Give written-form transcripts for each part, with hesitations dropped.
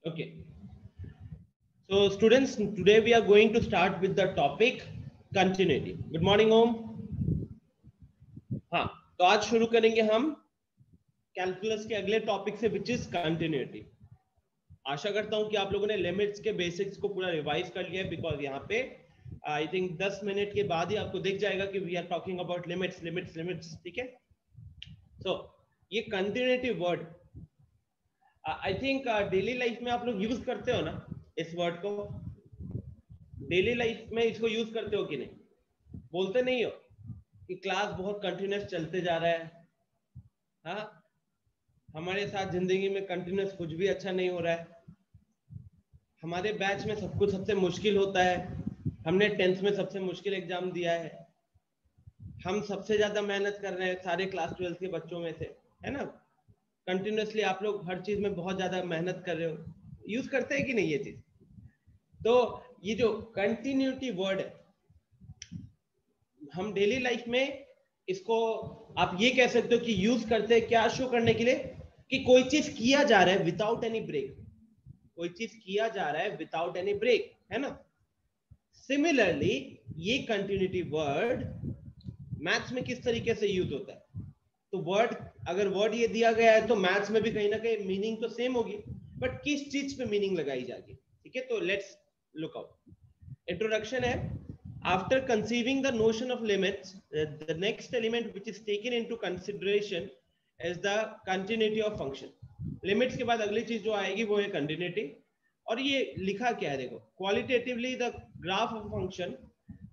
Okay. So students, today we are going to start with the topic continuity. Good morning, Om. हाँ, तो आज शुरू करेंगे हम कैलकुलस के अगले टॉपिक से, विच इज कंटिन्यूटी। आशा करता हूं कि आप लोगों ने लिमिट्स के बेसिक्स को पूरा रिवाइज कर लिया है, बिकॉज यहाँ पे आई थिंक 10 मिनट के बाद ही आपको दिख जाएगा कि we are talking about limits limits limits. ठीक है, सो ये continuity word I think daily life में आप लोग यूज करते हो ना, इस वर्ड को डेली लाइफ में इसको यूज करते हो कि नहीं? बोलते नहीं हो कि क्लास बहुत कंटिन्यूस चलते जा रहा है, हाँ हमारे साथ जिंदगी में कंटिन्यूस कुछ भी अच्छा नहीं हो रहा है, हमारे बैच में सब कुछ सबसे मुश्किल होता है, हमने 10th में सबसे मुश्किल एग्जाम दिया है, हम सबसे ज्यादा मेहनत कर रहे हैं सारे क्लास 12 के बच्चों में से, है ना। कंटिन्यूसली आप लोग हर चीज में बहुत ज्यादा मेहनत कर रहे हो, यूज करते हैं कि नहीं ये चीज? तो ये जो कंटिन्यूटी वर्ड है, हम डेली लाइफ में इसको आप ये कह सकते हो कि यूज करते हैं क्या शो करने के लिए कि कोई चीज किया जा रहा है विदाउट एनी ब्रेक, कोई चीज किया जा रहा है विदाउट एनी ब्रेक, है ना। सिमिलरली ये कंटिन्यूटी वर्ड मैथ्स में किस तरीके से यूज होता है? तो वर्ड, अगर वर्ड ये दिया गया है तो मैथ्स में भी कहीं ना कहीं मीनिंग तो सेम होगी, बट किस चीज पे मीनिंग लगाई जाएगी। ठीक है, तो लेट्स लुक आउट। इंट्रोडक्शन है, after conceiving the notion of limits, the next element which is taken into consideration is the continuity of function. Limits के बाद अगली चीज जो आएगी वो है continuity, और ये लिखा क्या है देखो, qualitatively the graph of function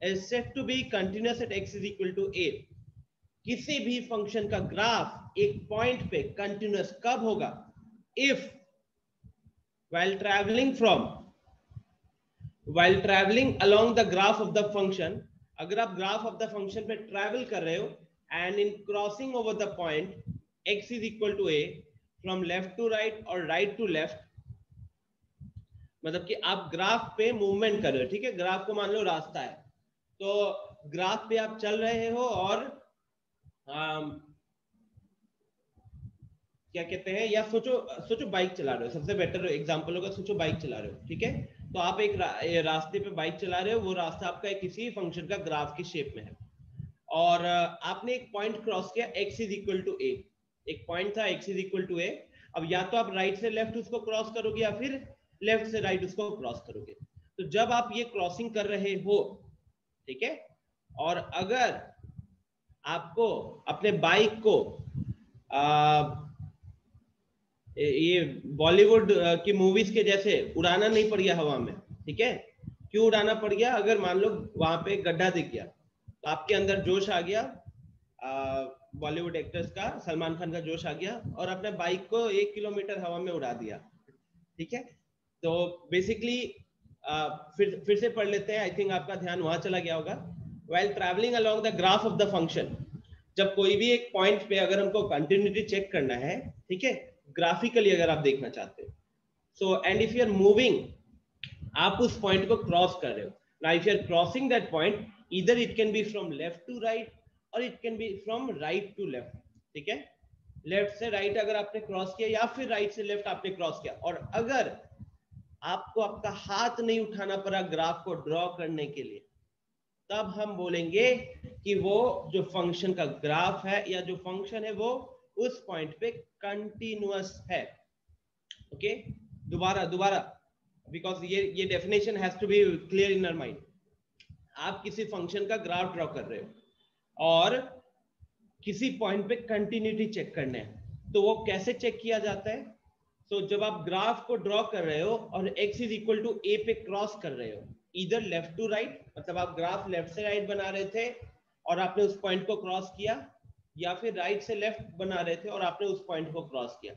is said to be continuous at x is equal to a. किसी भी फंक्शन का ग्राफ एक पॉइंट पे कंटिन्यूस कब होगा? If while traveling along the graph of the function, अगर आप ग्राफ ऑफ द फंक्शन पे ट्रैवल कर रहे हो and in crossing over the point x is equal to a from left to right और राइट टू लेफ्ट, मतलब कि आप ग्राफ पे मूवमेंट कर रहे हो। ठीक है, ग्राफ को मान लो रास्ता है, तो ग्राफ पे आप चल रहे हो और क्या कहते हैं, या सोचो बाइक चला रहे हो, सबसे बेटर एग्जांपल होगा, सोचो बाइक चला रहे हो। ठीक है, तो आप एक रास्ते पे बाइक चला रहे हो, वो रास्ता आपका किसी फंक्शन का ग्राफ की शेप में है, और आपने एक पॉइंट क्रॉस किया x is equal to a, एक पॉइंट था x is equal to a। अब या तो आप राइट से लेफ्ट उसको क्रॉस करोगे या फिर लेफ्ट से राइट उसको क्रॉस करोगे। तो जब आप ये क्रॉसिंग कर रहे हो, ठीक है, और अगर आपको अपने बाइक को ये बॉलीवुड की मूवीज के जैसे उड़ाना नहीं पड़ गया हवा में, ठीक है, क्यों उड़ाना पड़ गया? अगर मान लो वहां पे गड्ढा दिख गया तो आपके अंदर जोश आ गया, बॉलीवुड एक्टर्स का, सलमान खान का जोश आ गया, और अपने बाइक को 1 किलोमीटर हवा में उड़ा दिया। ठीक है, तो बेसिकली फिर से पढ़ लेते हैं, आई थिंक आपका ध्यान वहां चला गया होगा। While travelling along the graph of the function, जब कोई भी एक पॉइंट पे अगर हमको कंटिन्यूटी चेक करना है, ठीक है, ग्राफिकली अगर आप देखना चाहते हो, so and if you are moving, आप उस पॉइंट को क्रॉस कर रहे हो। Now if you are crossing that point, either it can be from left to right और it can be from right to left. ठीक है, लेफ्ट से राइट अगर आपने क्रॉस किया या फिर राइट से लेफ्ट आपने क्रॉस किया, और अगर आपको आपका हाथ नहीं उठाना पड़ा ग्राफ को ड्रॉ करने के लिए, तब हम बोलेंगे कि वो जो फंक्शन का ग्राफ है या जो फंक्शन है वो उस पॉइंट पे कंटिन्यूअस है। ओके, दोबारा बिकॉज ये definition has to be clear in our mind. आप किसी फंक्शन का ग्राफ ड्रॉ कर रहे हो और किसी पॉइंट पे कंटिन्यूटी चेक करने हैं, तो वो कैसे चेक किया जाता है? तो जब आप ग्राफ को ड्रॉ कर रहे हो और x is equal to a पे क्रॉस कर रहे हो, इधर लेफ्ट टू राइट, मतलब आप ग्राफ लेफ्ट से राइट बना रहे थे और आपने उस पॉइंट को क्रॉस किया, या फिर राइट से लेफ्ट बना रहे थे और आपने उस पॉइंट को क्रॉस किया।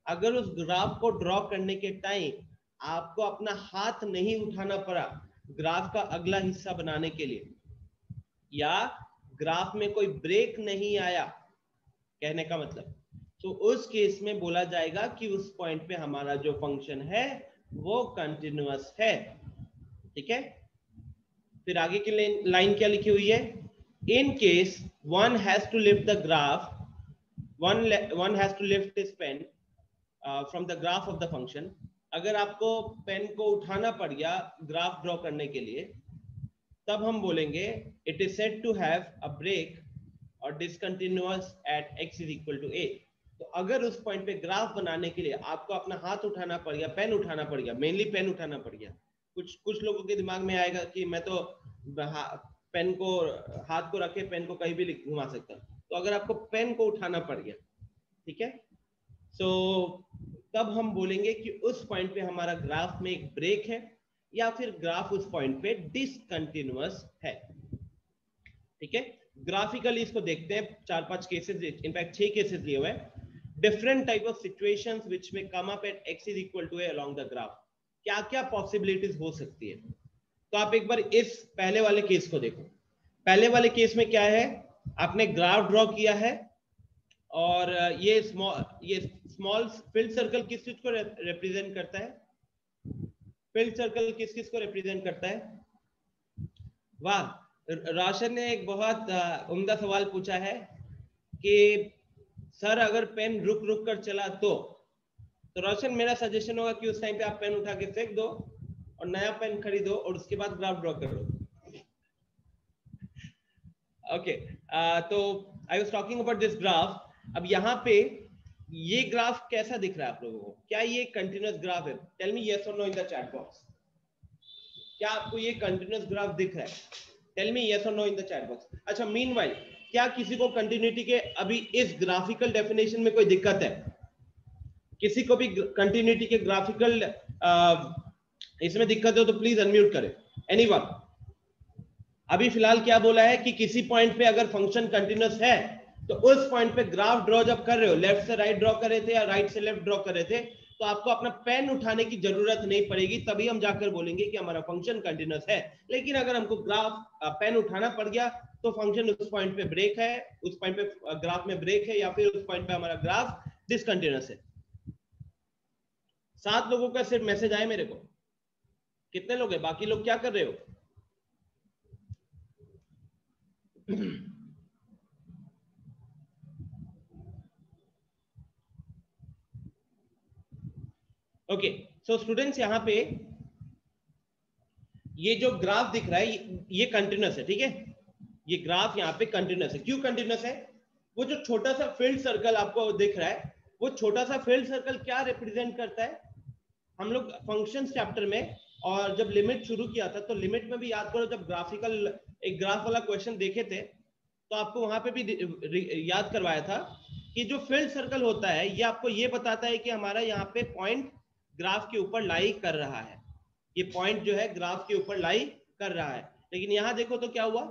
अगर उस ग्राफ को ड्रॉ करने के टाइम आपको अपना हाथ नहीं उठाना पड़ा ग्राफ का अगला हिस्सा बनाने के लिए, या ग्राफ में कोई ब्रेक नहीं आया, कहने का मतलब, तो उस केस में बोला जाएगा कि उस पॉइंट पे हमारा जो फंक्शन है वो कंटिन्यूअस है। ठीक है, फिर आगे की लाइन क्या लिखी हुई है? In case one has to lift the graph, one has to lift this pen from the graph of the function, अगर आपको पेन को उठाना पड़ गया ग्राफ ड्रॉ करने के लिए, तब हम बोलेंगे it is said to have a break और discontinuous at x is equal to a। तो अगर उस पॉइंट पे ग्राफ बनाने के लिए आपको अपना हाथ उठाना पड़ गया, पेन उठाना पड़ गया, मेनली पेन उठाना पड़ गया, कुछ लोगों के दिमाग में आएगा कि मैं तो पेन को हाथ को रखे पेन को कहीं भी घुमा सकता। तो अगर आपको पेन को उठाना पड़ गया, ठीक है, सो तब हम बोलेंगे कि उस पॉइंट पे हमारा ग्राफ में एक ब्रेक है या फिर ग्राफ उस पॉइंट पे डिसकंटिन्यूअस है। ठीक है, ग्राफिकली इसको देखते हैं, 4-5 केसेस, इनफैक्ट 6 केसेस लिए हुए हैं, different type of situations which may come up at x is equal to a along the graph. क्या क्या पॉसिबिलिटीज हो सकती है। तो आप एक बार इस पहले वाले केस को देखो। पहले वाले केस में क्या है, आपने ग्राफ ड्रॉ किया है और ये स्मॉल फिल्ड सर्कल किस चीज को रिप्रेजेंट करता है, फिल्ड सर्कल किस किस को रिप्रेजेंट करता है। वाह, रोशन ने एक बहुत उम्दा सवाल पूछा है कि सर अगर पेन रुक रुक कर चला तो रोशन मेरा सजेशन होगा कि उस टाइम पे आप पेन उठा के फेंक दो और नया पेन खरीदो और उसके बाद ग्राफ ड्रॉ करो। ओके, तो I was talking about this graph. अब यहाँ पे ये ग्राफ कैसा दिख रहा है आप लोगों को, क्या ये कंटिन्यूअस ग्राफ है? टेल मी यस और no in the chat box. क्या आपको ये कंटिन्यूअस ग्राफ दिख रहा है? टेल मी यस और no in the chat box. अच्छा, मीनवाइल क्या किसी को कंटिन्यूटी के अभी इस ग्राफिकल डेफिनेशन में कोई दिक्कत है? किसी को भी कंटिन्यूटी के ग्राफिकल इसमें दिक्कत हो तो प्लीज अनम्यूट करें। एनीवन? अभी फिलहाल क्या बोला है कि किसी पॉइंट पे अगर फंक्शन कंटिन्यूअस है तो उस पॉइंट पे ग्राफ ड्रॉ जब कर रहे हो, लेफ्ट से राइट ड्रॉ कर रहे थे या राइट से लेफ्ट ड्रॉ कर रहे थे, तो आपको अपना पेन उठाने की जरूरत नहीं पड़ेगी, तभी हम जाकर बोलेंगे कि हमारा फंक्शन कंटिन्यूअस है। लेकिन अगर हमको ग्राफ पेन उठाना पड़ गया तो फंक्शन उस पॉइंट पे ब्रेक है, उस पॉइंट पे ग्राफ में ब्रेक है, या फिर उस पॉइंट पे हमारा ग्राफ डिसकंटिन्यूअस है। 7 लोगों का सिर्फ मैसेज आए मेरे को। कितने लोग हैं? बाकी लोग क्या कर रहे हो? ओके, सो स्टूडेंट्स यहाँ पे ये जो ग्राफ दिख रहा है ये कंटिन्यूअस है, ठीक है। ये ग्राफ यहाँ पे कंटिन्यूअस है। क्यों कंटिन्यूअस है? वो जो छोटा सा फील्ड सर्कल आपको दिख रहा है, वो छोटा सा फील्ड सर्कल क्या रिप्रेजेंट करता है? हम लोग फंक्शंस चैप्टर में और जब लिमिट शुरू किया था तो लिमिट में भी याद करो, जब ग्राफिकल एक ग्राफ वाला क्वेश्चन देखे थे तो आपको वहां पे भी याद करवाया था कि जो फील्ड सर्कल होता है ये आपको ये बताता है कि हमारा यहाँ पे पॉइंट ग्राफ के ऊपर लाई कर रहा है, ये पॉइंट जो है ग्राफ के ऊपर लाई कर रहा है। लेकिन यहाँ देखो तो क्या हुआ,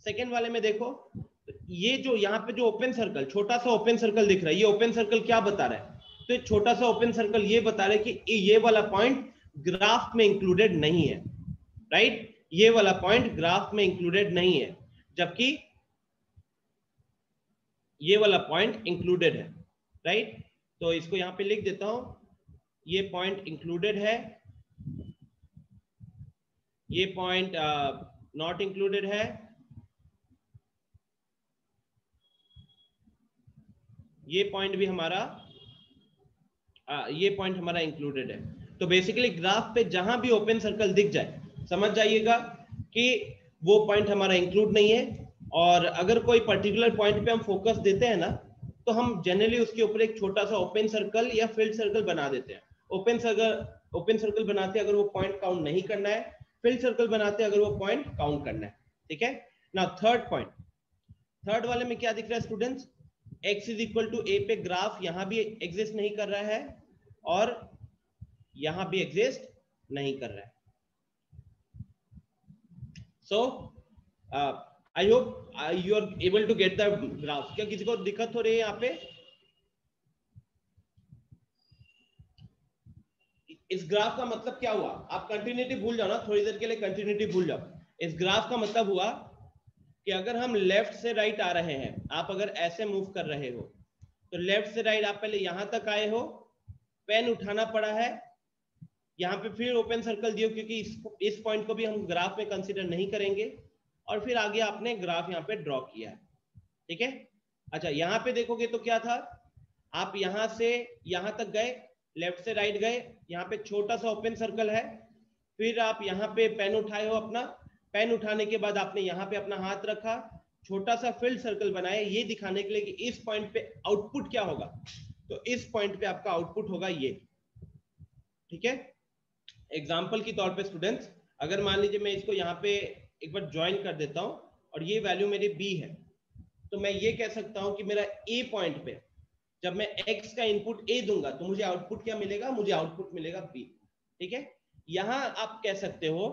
सेकेंड वाले में देखो, ये जो यहाँ पे जो ओपन सर्कल, छोटा सा ओपन सर्कल दिख रहा है, ये ओपन सर्कल क्या बता रहा है? तो एक छोटा सा ओपन सर्कल ये बता रहा है कि ये वाला पॉइंट ग्राफ में इंक्लूडेड नहीं है, राइट? ये वाला पॉइंट ग्राफ में इंक्लूडेड नहीं है, जबकि ये वाला पॉइंट इंक्लूडेड है, राइट? तो इसको यहां पे लिख देता हूं, ये पॉइंट इंक्लूडेड है, ये पॉइंट नॉट इंक्लूडेड है, ये पॉइंट भी हमारा ये पॉइंट हमारा इंक्लूडेड है। तो बेसिकली ग्राफ पे जहां भी ओपन सर्कल दिख जाए समझ जाइएगा कि वो पॉइंट हमारा इंक्लूड नहीं है। और अगर कोई पर्टिकुलर पॉइंट पे हम फोकस देते हैं ना, तो हम जनरली उसके ऊपर एक छोटा सा ओपन सर्कल या फील्ड सर्कल बना देते हैं। ओपन सर्कल बनाते अगर वो पॉइंट काउंट नहीं करना है, फील्ड सर्कल बनाते अगर वो पॉइंट काउंट करना है, ठीक है ना। थर्ड पॉइंट, थर्ड वाले में क्या दिख रहा है students? x is equal to a पे ग्राफ यहां भी एग्जिस्ट नहीं कर रहा है और यहां भी एग्जिस्ट नहीं कर रहा है। So I hope you are able to get the graph. क्या किसी को दिक्कत हो रही है यहाँ पे? इस ग्राफ का मतलब क्या हुआ? आप कंटिन्यूटी भूल जाओ ना, थोड़ी देर के लिए कंटिन्यूटी भूल जाओ। इस ग्राफ का मतलब हुआ कि अगर हम लेफ्ट से राइट आ रहे हैं, आप अगर ऐसे मूव कर रहे हो तो लेफ्ट से राइट आप पहले यहां तक आए हो, पेन उठाना पड़ा है, यहाँ पे फिर ओपन सर्कल दियो क्योंकि इस पॉइंट को भी हम ग्राफ में कंसीडर नहीं करेंगे, और फिर आगे आपने ग्राफ यहाँ पे ड्रॉ किया है, ठीक है। अच्छा, यहाँ पे देखोगे तो क्या था, आप यहां से यहां तक गए, लेफ्ट से राइट गए, यहाँ पे छोटा सा ओपन सर्कल है, फिर आप यहाँ पे पेन उठाए हो अपना, पेन उठाने के बाद आपने यहाँ पे अपना हाथ रखा, छोटा सा फिल्ड सर्कल बनाया, ये दिखाने के लिए कि इस पॉइंट पे आउटपुट क्या होगा। तो इस पॉइंट पे आपका आउटपुट होगा ये, ठीक है। एग्जाम्पल के तौर पे स्टूडेंट्स, अगर मान लीजिए मैं इसको यहाँ पे एक बार ज्वाइन कर देता हूँ और ये वैल्यू मेरी बी है, तो मैं ये कह सकता हूँ कि मेरा ए पॉइंट पे जब मैं x का इनपुट a दूंगा तो मुझे आउटपुट क्या मिलेगा, मुझे आउटपुट मिलेगा b, ठीक है। यहां आप कह सकते हो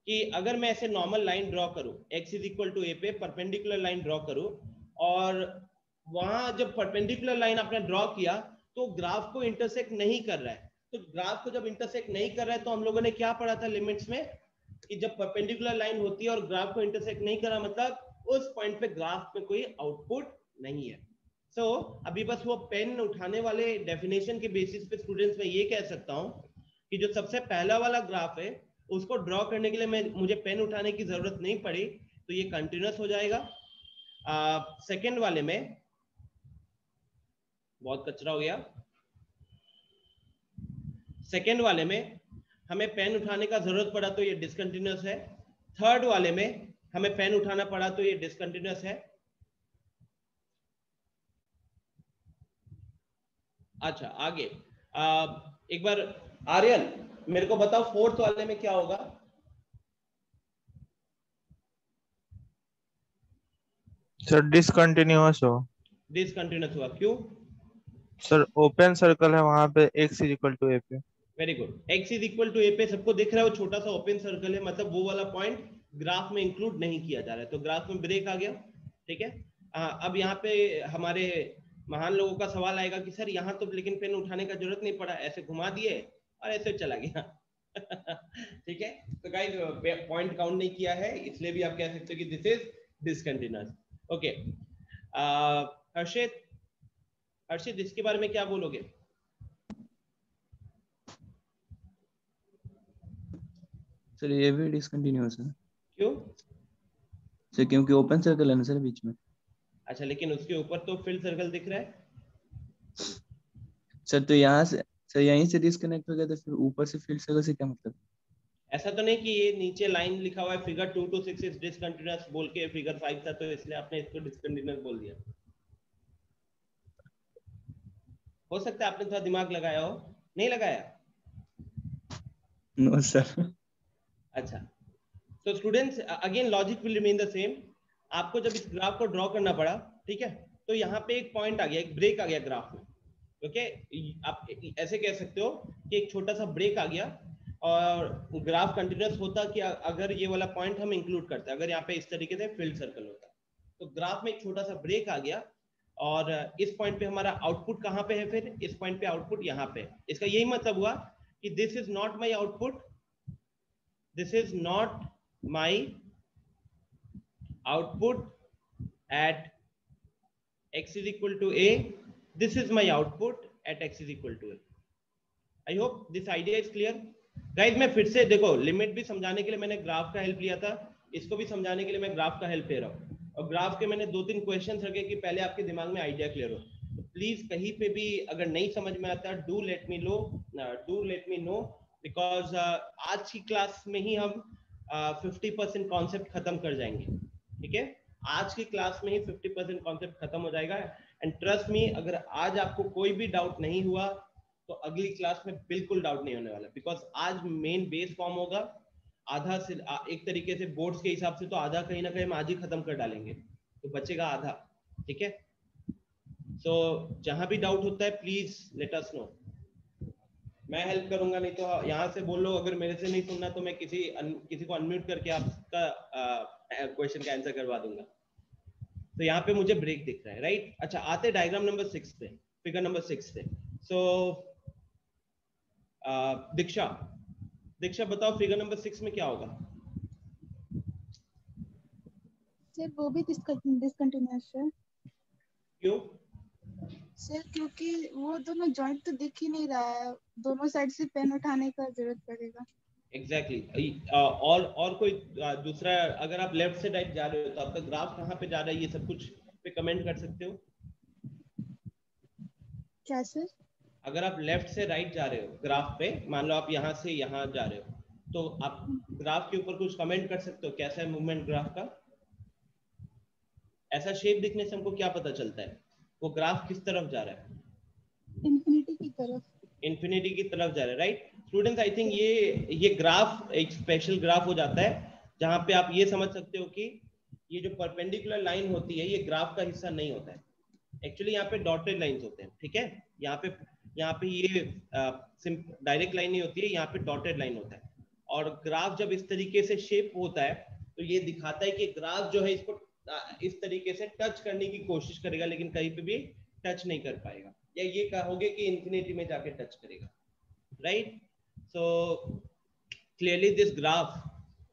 कि अगर मैं ऐसे नॉर्मल लाइन ड्रॉ करूं, x is equal to a पे परपेंडिकुलर लाइन ड्रॉ करूं, और वहां जब परपेंडिकुलर लाइन आपने ड्रॉ किया तो ग्राफ को इंटरसेक्ट नहीं कर रहा है, तो ग्राफ को जब इंटरसेक्ट नहीं कर रहा है तो हम लोगों ने क्या पढ़ा था लिमिट्स में, कि जब परपेंडिकुलर लाइन होती है और ग्राफ को इंटरसेक्ट नहीं कर रहा, मतलब उस पॉइंट पे ग्राफ में कोई आउटपुट नहीं है। So, अभी बस वो पेन उठाने वाले डेफिनेशन के बेसिस पे स्टूडेंट्स मैं ये कह सकता हूँ कि जो सबसे पहला वाला ग्राफ है उसको ड्रॉ करने के लिए मुझे पेन उठाने की जरूरत नहीं पड़ी, तो ये कंटिन्यूअस हो जाएगा। सेकेंड वाले में बहुत कचरा हो गया, सेकेंड वाले में हमें पेन उठाने का जरूरत पड़ा तो ये डिसकंटिन्यूअस है, थर्ड वाले में हमें पेन उठाना पड़ा तो ये डिसकंटिन्यूअस है। अच्छा आगे एक बार आर्यन मेरे को बताओ फोर्थ वाले में क्या होगा। सर डिसकंटिन्यूअस हो। डिसकंटिन्यूअस हुआ क्यों? सर ओपन सर्कल है वहां पे x is equal to a पे। Very good, x is equal to A पे सबको दिख रहा है, वो छोटा सा ओपन सर्कल है, मतलब वो वाला पॉइंट ग्राफ में इंक्लूड नहीं किया जा रहा है, तो ग्राफ में ब्रेक आ गया, ठीक है। अब यहाँ पे हमारे महान लोगों का सवाल आएगा कि सर यहाँ तो लेकिन पेन उठाने का जरूरत नहीं पड़ा, ऐसे घुमा दिए और ऐसे चला गया ठीक है, तो गाइस पॉइंट काउंट नहीं किया है, इसलिए भी आप कह सकते हो कि दिस इज डिसकंटिन्यूअस। ओके हर्षित, हर्षित इसके बारे में क्या बोलोगे? सर ये भी डिसकंटिन्यूअस है। क्यों? सर क्योंकि ओपन सर्कल है ना सर बीच में। अच्छा लेकिन उसके ऊपर तो फील्ड सर्कल दिख रहा है। सर तो यहाँ से, सर यहीं से डिस्कनेक्ट हो गया तो फिर ऊपर से फील्ड सर्कल से क्या मतलब? ऐसा तो नहीं कि ये नीचे लाइन लिखा हुआ है फिगर 2 to 6 इज डिसकंटिन्यूअस बोल के फिगर 5 था तो इसलिए आपने इसको डिसकंटिन्यूअस बोल दिया। हो सकता है आपने थोड़ा दिमाग लगाया हो, नहीं लगाया? No sir. अच्छा, तो students again logic will remain the same, आपको जब इस ग्राफ को ड्रॉ करना पड़ा, ठीक है, तो यहाँ पे एक पॉइंट आ गया, एक ब्रेक आ गया ग्राफ में, ओके। आप ऐसे कह सकते हो कि एक छोटा सा ब्रेक आ गया और ग्राफ कंटिन्यूअस होता कि अगर ये वाला पॉइंट हम इंक्लूड करते, अगर यहाँ पे इस तरीके से फील्ड सर्कल होता, तो ग्राफ में एक छोटा सा ब्रेक आ गया और इस पॉइंट पे हमारा आउटपुट कहाँ पे है, फिर इस पॉइंट पे आउटपुट यहाँ पे। इसका यही मतलब हुआ कि this is not my output, this is not my output at x is equal to a, this is my output at x is equal to a. I hope this idea is clear guys। मैं फिर से देखो limit भी समझाने के लिए मैंने graph का हेल्प लिया था, इसको भी समझाने के लिए मैं ग्राफ का हेल्प ले रहा हूँ, और ग्राफ के मैंने 2-3 क्वेश्चन रखे कि पहले आपके दिमाग में आइडिया क्लियर हो। तो प्लीज कहीं पे भी अगर नहीं समझ में आता do let me know because आज की क्लास में ही हम 50% कॉन्सेप्ट खत्म कर जाएंगे, ठीक है। आज की क्लास में ही 50% कॉन्सेप्ट खत्म हो जाएगा, एंड ट्रस्ट मी अगर आज आपको कोई भी डाउट नहीं हुआ तो अगली क्लास में बिल्कुल डाउट नहीं होने वाला, बिकॉज आज मेन बेस फॉर्म होगा, आधा से एक तरीके से बोर्ड्स के हिसाब से तो आधा कहीं ना कहीं हम आज ही खत्म कर डालेंगे, तो बचेगा आधा, ठीक है। सो जहां भी डाउट होता है प्लीज लेट अस नो, मैं हेल्प करूंगा, नहीं तो यहाँ से बोल लो, अगर मेरे से नहीं सुनना तो मैं किसी को अनम्यूट करके आपका क्वेश्चन का आंसर करवा दूंगा। तो यहाँ पे मुझे ब्रेक दिख रहा है, राइट। अच्छा आते डायग्राम नंबर 6 पे, फिगर नंबर 6 पे। सो दीक्षा, दीक्षा बताओ फिगर नंबर 6 में क्या होगा? सर वो भी डिसकंटिन्यूअस है। क्यों? सर क्योंकि वो दोनों जॉइंट तो दिख ही नहीं रहा है, दोनों साइड से पेन उठाने का जरूरत पड़ेगा। एग्जैक्टली और कोई दूसरा, अगर आप लेफ्ट से राइट जा रहे हो तो आपका ग्राफ कहाँ पे जा रहा है, ये सब कुछ पे कमेंट कर सकते हो। क्या सर? अगर आप लेफ्ट से राइट जा रहे हो ग्राफ पे, मान लो आप यहाँ से यहाँ जा रहे हो, तो आप ग्राफ के ऊपर कुछ कमेंट कर सकते हो, कैसा है मूवमेंट ग्राफ का? ऐसा शेप दिखने से हमको क्या पता चलता है वो ग्राफ किस तरफ जा रहा है? इंफिनिटी की तरफ। इंफिनिटी की तरफ जा रहा है, राइट स्टूडेंट्स? आई थिंक ये ग्राफ एक स्पेशल ग्राफ हो जाता है जहां पे आप ये समझ सकते हो कि ये जो परपेंडिकुलर लाइन होती है ये ग्राफ का हिस्सा नहीं होता है, एक्चुअली यहाँ पे डॉटेड लाइंस होते हैं, ठीक है? यहाँ पे ये डायरेक्ट लाइन नहीं होती है, यहाँ पे डॉटेड लाइन होता है। और ग्राफ जब इस तरीके से शेप होता है तो ये दिखाता है कि ग्राफ जो है इसको इस तरीके से टच करने की कोशिश करेगा लेकिन कहीं पे भी टच नहीं कर पाएगा, या ये कहोगे कि इंफिनिटी में जाके टच करेगा, right? So clearly this graph,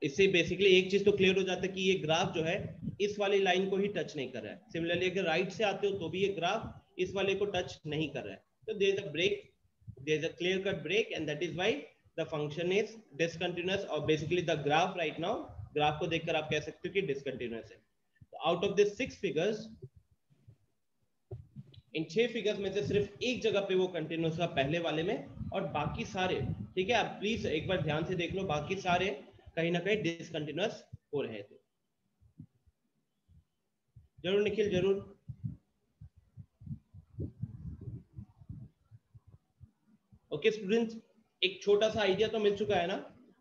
इससे बेसिकली एक चीज तो क्लियर हो जाता है कि ये ग्राफ जो है इस वाली लाइन को ही टच नहीं कर रहा है। सिमिलरली अगर राइट से आते हो तो भी ये ग्राफ इस वाले को टच नहीं कर रहा है, तो there is a break, there is a clear cut break, and that is why the function is discontinuous, और basically the graph right now, graph को देखकर आप कह सकते हो कि डिसकंटिन्यूअस है। आउट ऑफ दिस 6 फिगर्स, इन 6 फिगर्स में से सिर्फ एक जगह पे वो कंटिन्यूअस था, पहले वाले में, और बाकी सारे, ठीक है, आप प्लीज एक बार ध्यान से देख लो, बाकी सारे कहीं ना कहीं डिसकंटिन्यूअस हो रहे थे। जरूर निखिल, जरूर। ओके स्टूडेंट्स, एक छोटा सा आइडिया तो मिल चुका है ना?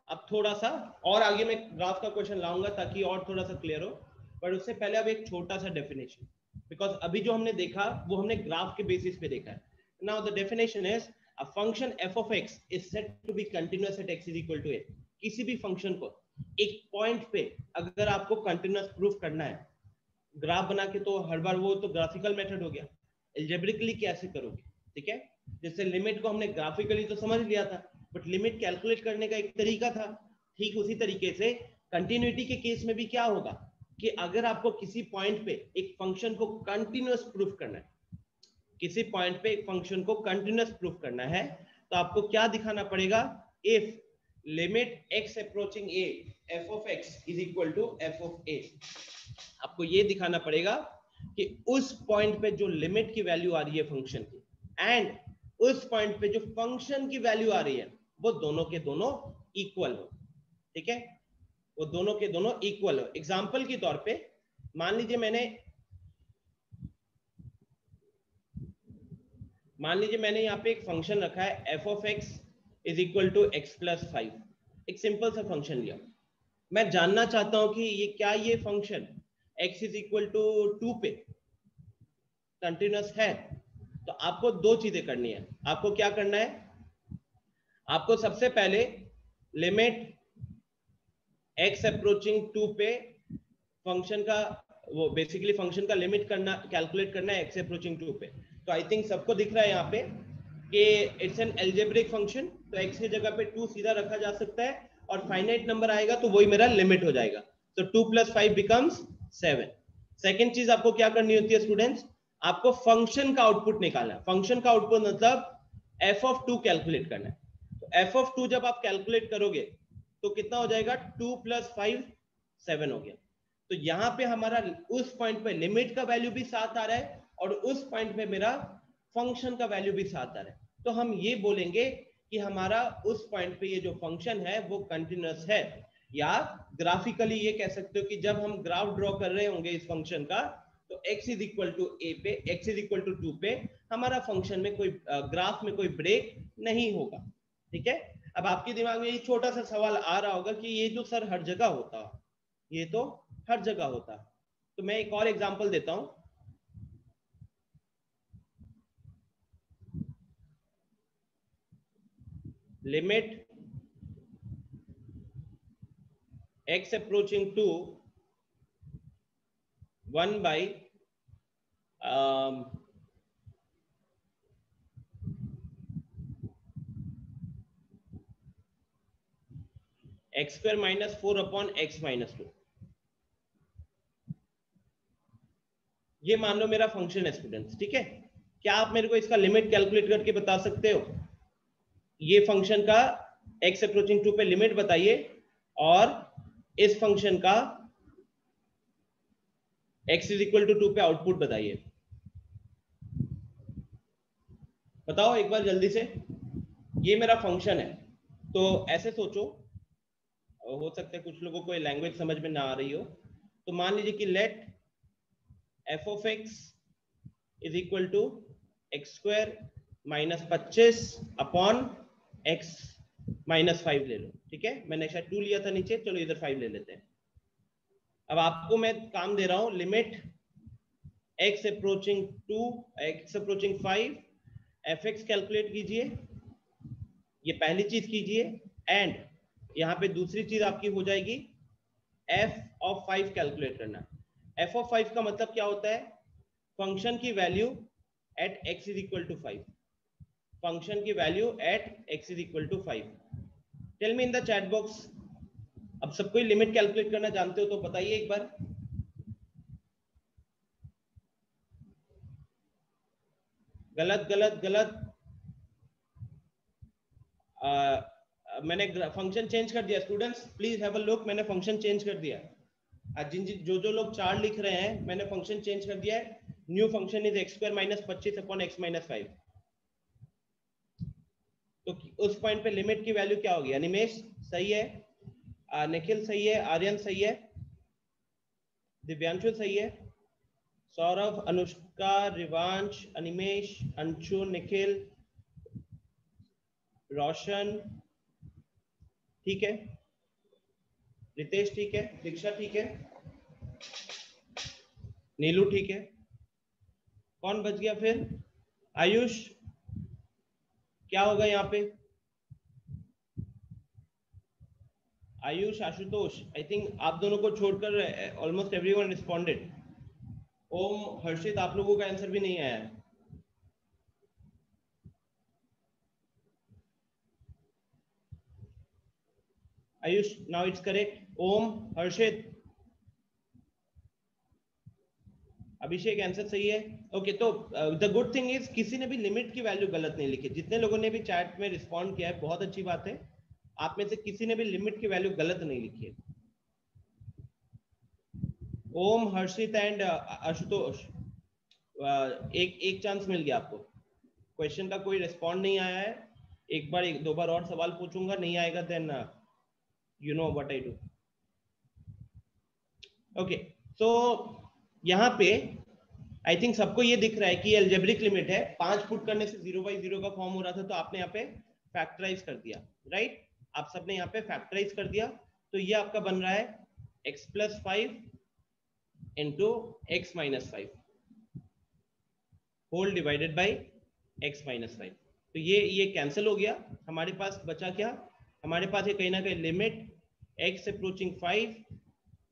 अब थोड़ा सा और आगे मैं ग्राफ का क्वेश्चन लाऊंगा ताकि और थोड़ा सा क्लियर हो, पर उससे पहले अब एक छोटा सा डेफिनेशन, बिकॉज अभी जो हमने देखा वो हमने ग्राफ के बेसिस पे देखा है। Now the definition is a function f of x is said to be continuous at x is equal to a। किसी भी फंक्शन को एक पॉइंट पे अगर आपको कंटिन्यूअस प्रूफ करना है, ग्राफ बना के, तो हर बार वो तो ग्राफिकल मेथड हो गया, एल्जेब्रिकली कैसे करोगे, ठीक है? जैसे लिमिट को हमने ग्राफिकली तो समझ लिया था, बट लिमिट कैलकुलेट करने का एक तरीका था। ठीक उसी तरीके से कंटिन्यूटी के केस में भी क्या होगा कि अगर आपको किसी पॉइंट पे एक फंक्शन को कंटिन्यूअस प्रूफ करना है, किसी पॉइंट पे एक फंक्शन को कंटिन्यूअस प्रूफ करना है, तो आपको क्या दिखाना पड़ेगा? If limit x approaching a f of x is equal to f of a, आपको ये दिखाना पड़ेगा कि उस पॉइंट पे जो लिमिट की वैल्यू आ रही है फंक्शन की, एंड उस पॉइंट पे जो फंक्शन की वैल्यू आ रही है, वो दोनों के दोनों इक्वल हो, ठीक है? वो दोनों के दोनों इक्वल हो। एग्जांपल के तौर पे मान लीजिए मैंने यहाँ पे एक फंक्शन रखा है f of x is equal to x plus 5, एक सिंपल सा फंक्शन लिया। मैं जानना चाहता हूं कि ये function x is equal to 2 पे कंटिन्यूअस है, तो आपको दो चीजें करनी है। आपको क्या करना है? आपको सबसे पहले लिमिट x अप्रोचिंग 2 पे फंक्शन का, वो बेसिकली फंक्शन का लिमिट करना, कैलकुलेट करना है x अप्रोचिंग 2 पे। तो आई थिंक सबको दिख रहा है यहाँ पे कि इट्स एन एल्जेब्रिक फंक्शन, तो x की जगह पे 2 सीधा रखा जा सकता है, और फाइनाइट नंबर आएगा तो वही मेरा लिमिट हो जाएगा, तो 2 + 5 बिकम्स 7। सेकेंड चीज आपको क्या करनी होती है स्टूडेंट्स? आपको फंक्शन का आउटपुट निकालना है। फंक्शन का आउटपुट मतलब f of 2 कैलकुलेट करना है। तो f of 2 जब आप कैलकुलेट करोगे तो कितना हो जाएगा? 2 + 5 7 हो गया। तो यहाँ पे हमारा उस पॉइंट पे लिमिट का वैल्यू भी साथ आ रहा है और उस पॉइंट पे मेरा फंक्शन का वैल्यू भी साथ आ रहा है, तो हम ये बोलेंगे कि हमारा उस पॉइंट पे ये जो फंक्शन है वो कंटिन्यूअस है। या ग्राफिकली ये कह सकते हो कि जब हम ग्राफ ड्रॉ कर रहे होंगे इस फंक्शन का, तो x is equal to a पे, x is equal to 2 पे हमारा फंक्शन में कोई ग्राफ में कोई ब्रेक नहीं होगा, ठीक है? अब आपके दिमाग में ये छोटा सा सवाल आ रहा होगा कि ये जो सर हर जगह होता, ये तो हर जगह होता, तो मैं एक और एग्जांपल देता हूं। Limit x approaching to 1 by x² - 4 upon x - 2, ये मान लो मेरा फंक्शन है स्टूडेंट्स, ठीक है? क्या आप मेरे को इसका लिमिट कैलकुलेट करके बता सकते हो? ये फंक्शन का x अप्रोचिंग 2 पे लिमिट बताइए और इस फंक्शन का x is equal to 2 पे आउटपुट बताइए। बताओ एक बार जल्दी से, ये मेरा फंक्शन है, तो ऐसे सोचो, हो सकता है कुछ लोगों को ये लैंग्वेज समझ में ना आ रही हो, तो मान लीजिए कि let F of X is equal to X square minus 25 upon X minus 5 ले लो, ठीक है। मैंने शायद 2 लिया था नीचे, चलो इधर 5 ले लेते हैं। अब आपको मैं काम दे रहा हूं, limit x approaching 2 x approaching 5 fx calculate कीजिए, ये पहली चीज कीजिए, एंड यहाँ पे दूसरी चीज आपकी हो जाएगी f ऑफ 5 कैलकुलेट करना। f ऑफ 5 का मतलब क्या होता है, फंक्शन की value at x is equal to 5, function की value at x is equal to 5। Tell me in the chat box, अब सब कोई लिमिट कैलकुलेट करना जानते हो तो बताइए एक बार। गलत गलत गलत। मैंने फंक्शन चेंज कर दिया, students please have a look, मैंने फंक्शन चेंज कर दिया। जिन जो लोग 4 लिख रहे हैं, मैंने फंक्शन चेंज कर दिया है। New function is x square minus 25 upon X minus 5। तो उस पॉइंट पे लिमिट की वैल्यू क्या होगी? अनिमेश सही है, निखिल सही है, आर्यन सही है, दिव्यांशु सही है, सौरभ, अनुष्का, रिवांश, अनिमेश, अंशु, निखिल, रोशन ठीक है, रितेश ठीक है, दीक्षा ठीक है, नीलू ठीक है। कौन बच गया फिर? आयुष, क्या होगा यहाँ पे? आयुष, आशुतोष, आई थिंक आप दोनों को छोड़कर almost everyone responded. Om, Harshit, आप लोगों का आंसर भी नहीं आया है। Ayush, now it's correct. Om, Harshit, Abhishek answer सही है। ओके, तो द गुड थिंग इज किसी ने भी लिमिट की वैल्यू गलत नहीं लिखी। जितने लोगों ने भी चैट में रिस्पॉन्ड किया है बहुत अच्छी बात है, आप में से किसी ने भी लिमिट की वैल्यू गलत नहीं लिखी है। ओम, हर्षित एंड आशुतोष, एक चांस मिल गया आपको। क्वेश्चन का कोई रिस्पॉन्ड नहीं आया है, एक बार 2 बार और सवाल पूछूंगा, नहीं आएगा then you know what I do. Okay, तो यहाँ पे आई थिंक सबको ये दिख रहा है कि एल्जेब्रिक लिमिट है। 5 पुट करने से 0/0 का फॉर्म हो रहा था, तो आपने यहाँ पे फैक्टराइज कर दिया, राइट? आप सबने यहाँ पे फैक्टराइज कर दिया, तो ये आपका बन रहा है x plus 5 into X minus 5 whole divided by x minus 5। तो ये कैंसिल हो गया, हमारे पास बचा क्या? हमारे पास ये कहीं ना कहीं limit x approaching 5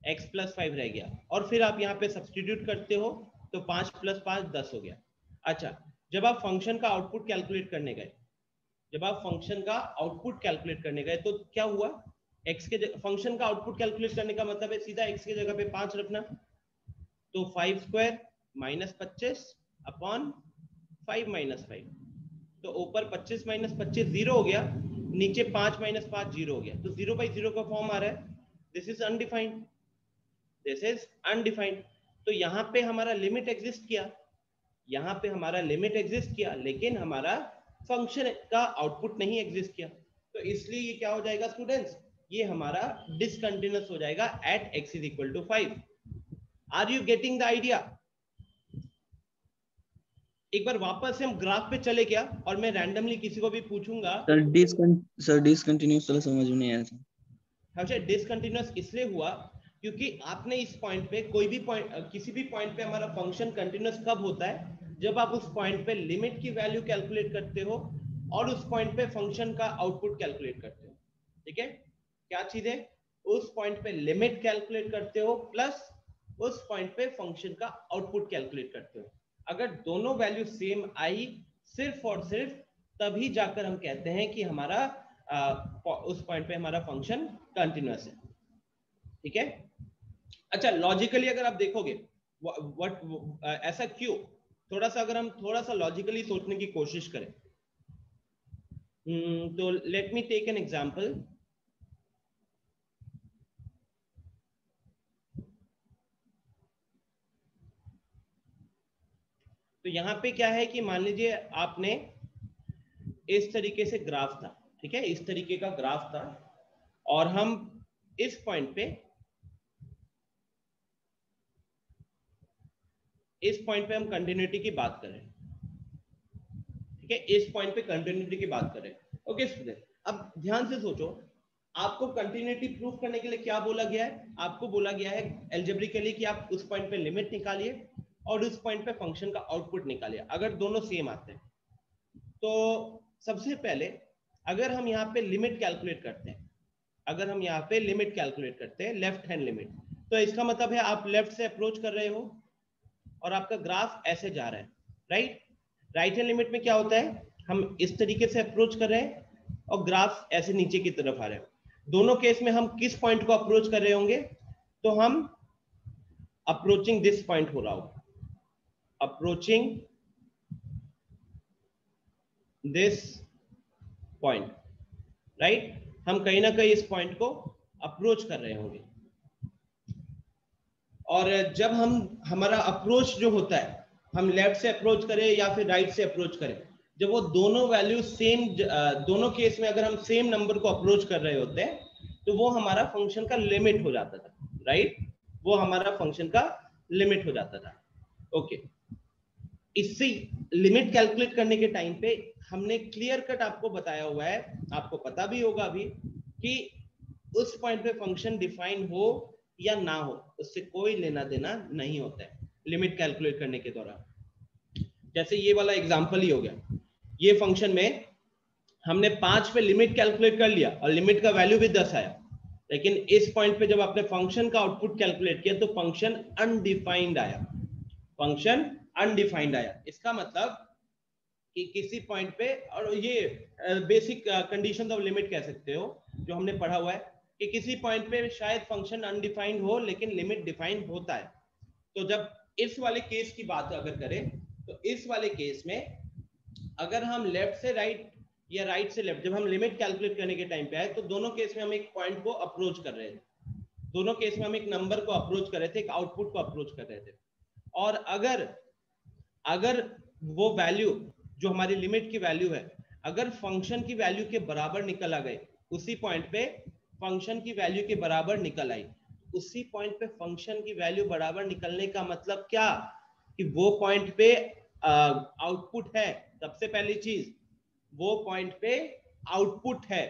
x plus 5 रह गया, और फिर आप यहाँ पे सब्सटीट्यूट करते हो तो 5 प्लस 5 10 हो गया। अच्छा, जब आप फंक्शन का आउटपुट कैलकुलेट करने गए, तो क्या हुआ? x के फंक्शन का आउटपुट कैलकुलेट करने का मतलब है सीधा x की जगह पे 5 रखना, तो 5 स्क्वायर माइनस 25 अपॉन 5 माइनस 5, तो ऊपर 25 माइनस 25 0 हो गया, नीचे 5 माइनस 5 0 हो गया, तो 0/0 का फॉर्म आ रहा है। This is undefined, this is undefined. तो यहाँ पे हमारा लिमिट एग्जिस्ट किया, लेकिन हमारा फंक्शन का आउटपुट नहीं एग्जिस्ट किया, तो इसलिए ये क्या हो जाएगा स्टूडेंट्स? ये हमारा डिसकंटिन्यूअस हो जाएगा at x is equal to 5। Are you getting the idea? एक बार वापस से हम ग्राफ पे चले क्या, और मैं रैंडमली किसी को भी पूछूंगा। सर डिसकंटिन्यूअस तो समझ में नहीं आया था। अच्छा, डिसकंटिन्यूअस इसलिए हुआ क्योंकि आपने इस पॉइंट पे कोई भी पॉइंट, किसी भी पॉइंट पे हमारा फंक्शन कंटिन्यूअस कब होता है? जब आप उस पॉइंट पे लिमिट की वैल्यू कैलकुलेट करते हो और उस पॉइंट पे फंक्शन का आउटपुट कैलकुलेट करते हो, ठीक है? क्या चीज है? उस पॉइंट पे लिमिट कैलकुलेट करते हो प्लस उस पॉइंट पे फंक्शन का आउटपुट कैलकुलेट करते हो। अगर दोनों वैल्यू सेम आई सिर्फ और सिर्फ तभी जाकर हम कहते हैं कि हमारा उस पॉइंट पे हमारा फंक्शन कंटिन्यूअस है, ठीक है? अच्छा, लॉजिकली अगर आप देखोगे व्हाट ऐसा क्यों, थोड़ा सा अगर हम थोड़ा सा लॉजिकली सोचने की कोशिश करें, तो let me take an example. तो यहाँ पे क्या है कि मान लीजिए आपने इस तरीके से ग्राफ था, ठीक है, इस तरीके का ग्राफ था, और हम इस पॉइंट पे हम कंटिन्यूटी की बात करें, ठीक है, इस पॉइंट पे कंटिन्यूटी की बात करें। ओके स्टूडेंट, अब ध्यान से सोचो, आपको कंटिन्यूटी प्रूफ करने के लिए क्या बोला गया है? आपको बोला गया है एल्जेब्रिकली कि आप उस पॉइंट पे लिमिट निकालिए और उस पॉइंट पे फंक्शन का आउटपुट निकालिए अगर दोनों सेम आते हैं। तो सबसे पहले अगर हम यहाँ पे लिमिट कैलकुलेट करते हैं, अगर हम यहाँ पे लिमिट कैलकुलेट करते हैं, लेफ्ट हैंड लिमिट, तो इसका मतलब है आप लेफ्ट से अप्रोच कर रहे हो और आपका ग्राफ ऐसे जा रहा है, राइट। राइट हैंड लिमिट में क्या होता है, हम इस तरीके से अप्रोच कर रहे हैं और ग्राफ ऐसे नीचे की तरफ आ रहे हैं। दोनों केस में हम किस पॉइंट को अप्रोच कर रहे होंगे? तो हम अप्रोचिंग दिस पॉइंट हो रहा होगा, अप्रोचिंग दिस पॉइंट, राइट। हम कहीं ना कहीं इस पॉइंट को अप्रोच कर रहे होंगे, और जब हमारा अप्रोच जो होता है, हम लेफ्ट से अप्रोच करें या फिर राइट से अप्रोच करें, जब वो दोनों वैल्यू सेम, दोनों केस में अगर हम सेम नंबर को अप्रोच कर रहे होते हैं तो वो हमारा फंक्शन का लिमिट हो जाता था, राइट, वो हमारा फंक्शन का लिमिट हो जाता था। ओके, इससे लिमिट कैलकुलेट करने के टाइम पे हमने क्लियर कट आपको बताया हुआ है, आपको पता भी होगा अभी, कि उस पॉइंट पे फंक्शन डिफाइन हो या ना हो, उससे कोई लेना देना नहीं होता है लिमिट कैलकुलेट करने के दौरान। जैसे ये वाला एग्जांपल ही हो गया, ये फंक्शन में हमने 5 पे लिमिट कैलकुलेट कर लिया और लिमिट का वैल्यू भी 10 आया, लेकिन इस पॉइंट पे जब आपने फंक्शन का आउटपुट कैलकुलेट किया तो फंक्शन अनडिफाइंड आया, फंक्शन अनडिफाइंड आया। इसका मतलब कि किसी पॉइंट पे, और ये बेसिक कंडीशन ऑफ लिमिट कह सकते हो जो हमने पढ़ा हुआ है, कि किसी पॉइंट पे शायद फंक्शन अनडिफाइंड हो लेकिन लिमिट डिफाइंड होता है। तो जब इस वाले केस की बात अगर करें, तो इस वाले केस में अगर हम लेफ्ट से राइट या राइट से लेफ्ट, जब हम लिमिट कैलकुलेट करने के टाइम पे आए तो दोनों केस में हम एक पॉइंट को अप्रोच कर रहे थे, दोनों केस में हम एक नंबर को अप्रोच कर रहे थे, एक आउटपुट को अप्रोच कर रहे थे। और अगर वो वैल्यू जो हमारी लिमिट की वैल्यू है, अगर फंक्शन की वैल्यू के बराबर निकल आ गए, उसी पॉइंट पे फंक्शन की वैल्यू के बराबर निकल आई, उसी पॉइंट पे फंक्शन की वैल्यू बराबर निकलने का मतलब क्या, कि वो पॉइंट पे आउटपुट है। सबसे पहली चीज, वो पॉइंट पे आउटपुट है।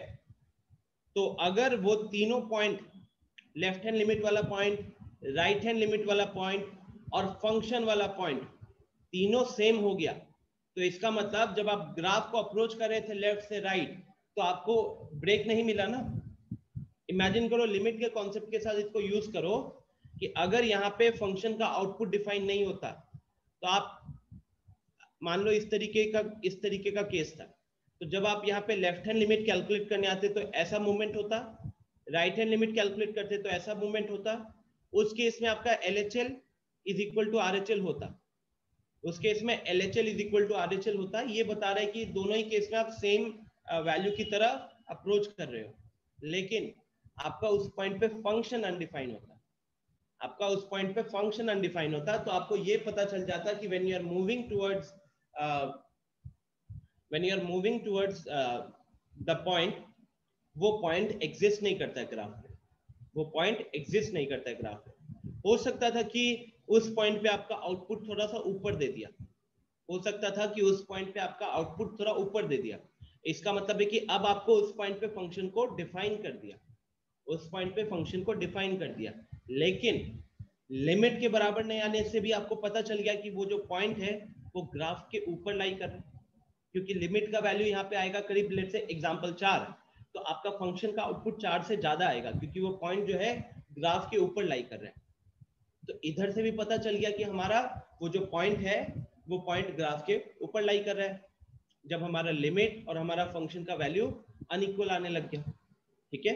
तो अगर वो तीनों पॉइंट, लेफ्ट हैंड लिमिट वाला पॉइंट, राइट हैंड लिमिट वाला पॉइंट और फंक्शन वाला पॉइंट तीनों सेम हो गया, तो इसका मतलब जब आप ग्राफ को अप्रोच कर रहे थे लेफ्ट से राइट, तो आपको ब्रेक नहीं मिला ना। इमेजिन करो, लिमिट के कॉन्सेप्ट के साथ इसको यूज करो कि अगर यहाँ पे फंक्शन का आउटपुट डिफाइन नहीं होता, तो आप मान लो इस तरीके का केस था, तो जब आप यहाँ पे लेफ्ट हैंड लिमिट कैलकुलेट करने आते तो ऐसा मूवमेंट होता, राइट हैंड लिमिट कैलकुलेट करते तो ऐसा मूवमेंट होता। उस केस में आपका LHL is equal to RHL होता, उस केस में LHL is equal to RHL होता। ये बता रहा है कि दोनों ही केस में आप सेम वैल्यू की तरह अप्रोच कर रहे हो, लेकिन आपका उस पॉइंट पे फंक्शन अनडिफाइन होता, आपका उस पॉइंट पे फंक्शन अनडिफाइन होता। तो आपको ये पता चल जाता कि when you are moving towards the point, वो पॉइंट एग्जिस्ट नहीं करता है ग्राफ पे, वो पॉइंट एग्जिस्ट नहीं करता है ग्राफ पे। हो सकता था कि उस पॉइंट पे आपका आउटपुट थोड़ा सा ऊपर दे दिया, हो सकता था कि उस पॉइंट पे आपका आउटपुट थोड़ा ऊपर दे दिया, इसका मतलब है कि अब आपको उस पॉइंट पे फंक्शन को डिफाइन कर दिया, उस पॉइंट पे फंक्शन को डिफाइन कर दिया। लेकिन लिमिट के बराबर नहीं आने से भी आपको पता चल गया कि वो जो पॉइंट है वो ग्राफ के ऊपर लाई कर रहा है, क्योंकि लिमिट का वैल्यू यहाँ पे आएगा करीब, लेट्स से एग्जांपल 4, तो आपका फंक्शन का आउटपुट 4 से ज्यादा आएगा, क्योंकि वो पॉइंट जो है ग्राफ के ऊपर लाई कर रहा है। तो इधर से भी पता चल गया कि हमारा वो जो पॉइंट है वो पॉइंट ग्राफ के ऊपर लाई कर रहा है, जब हमारा लिमिट और हमारा फंक्शन का वैल्यू अनइक्वल आने लग गया। ठीक है,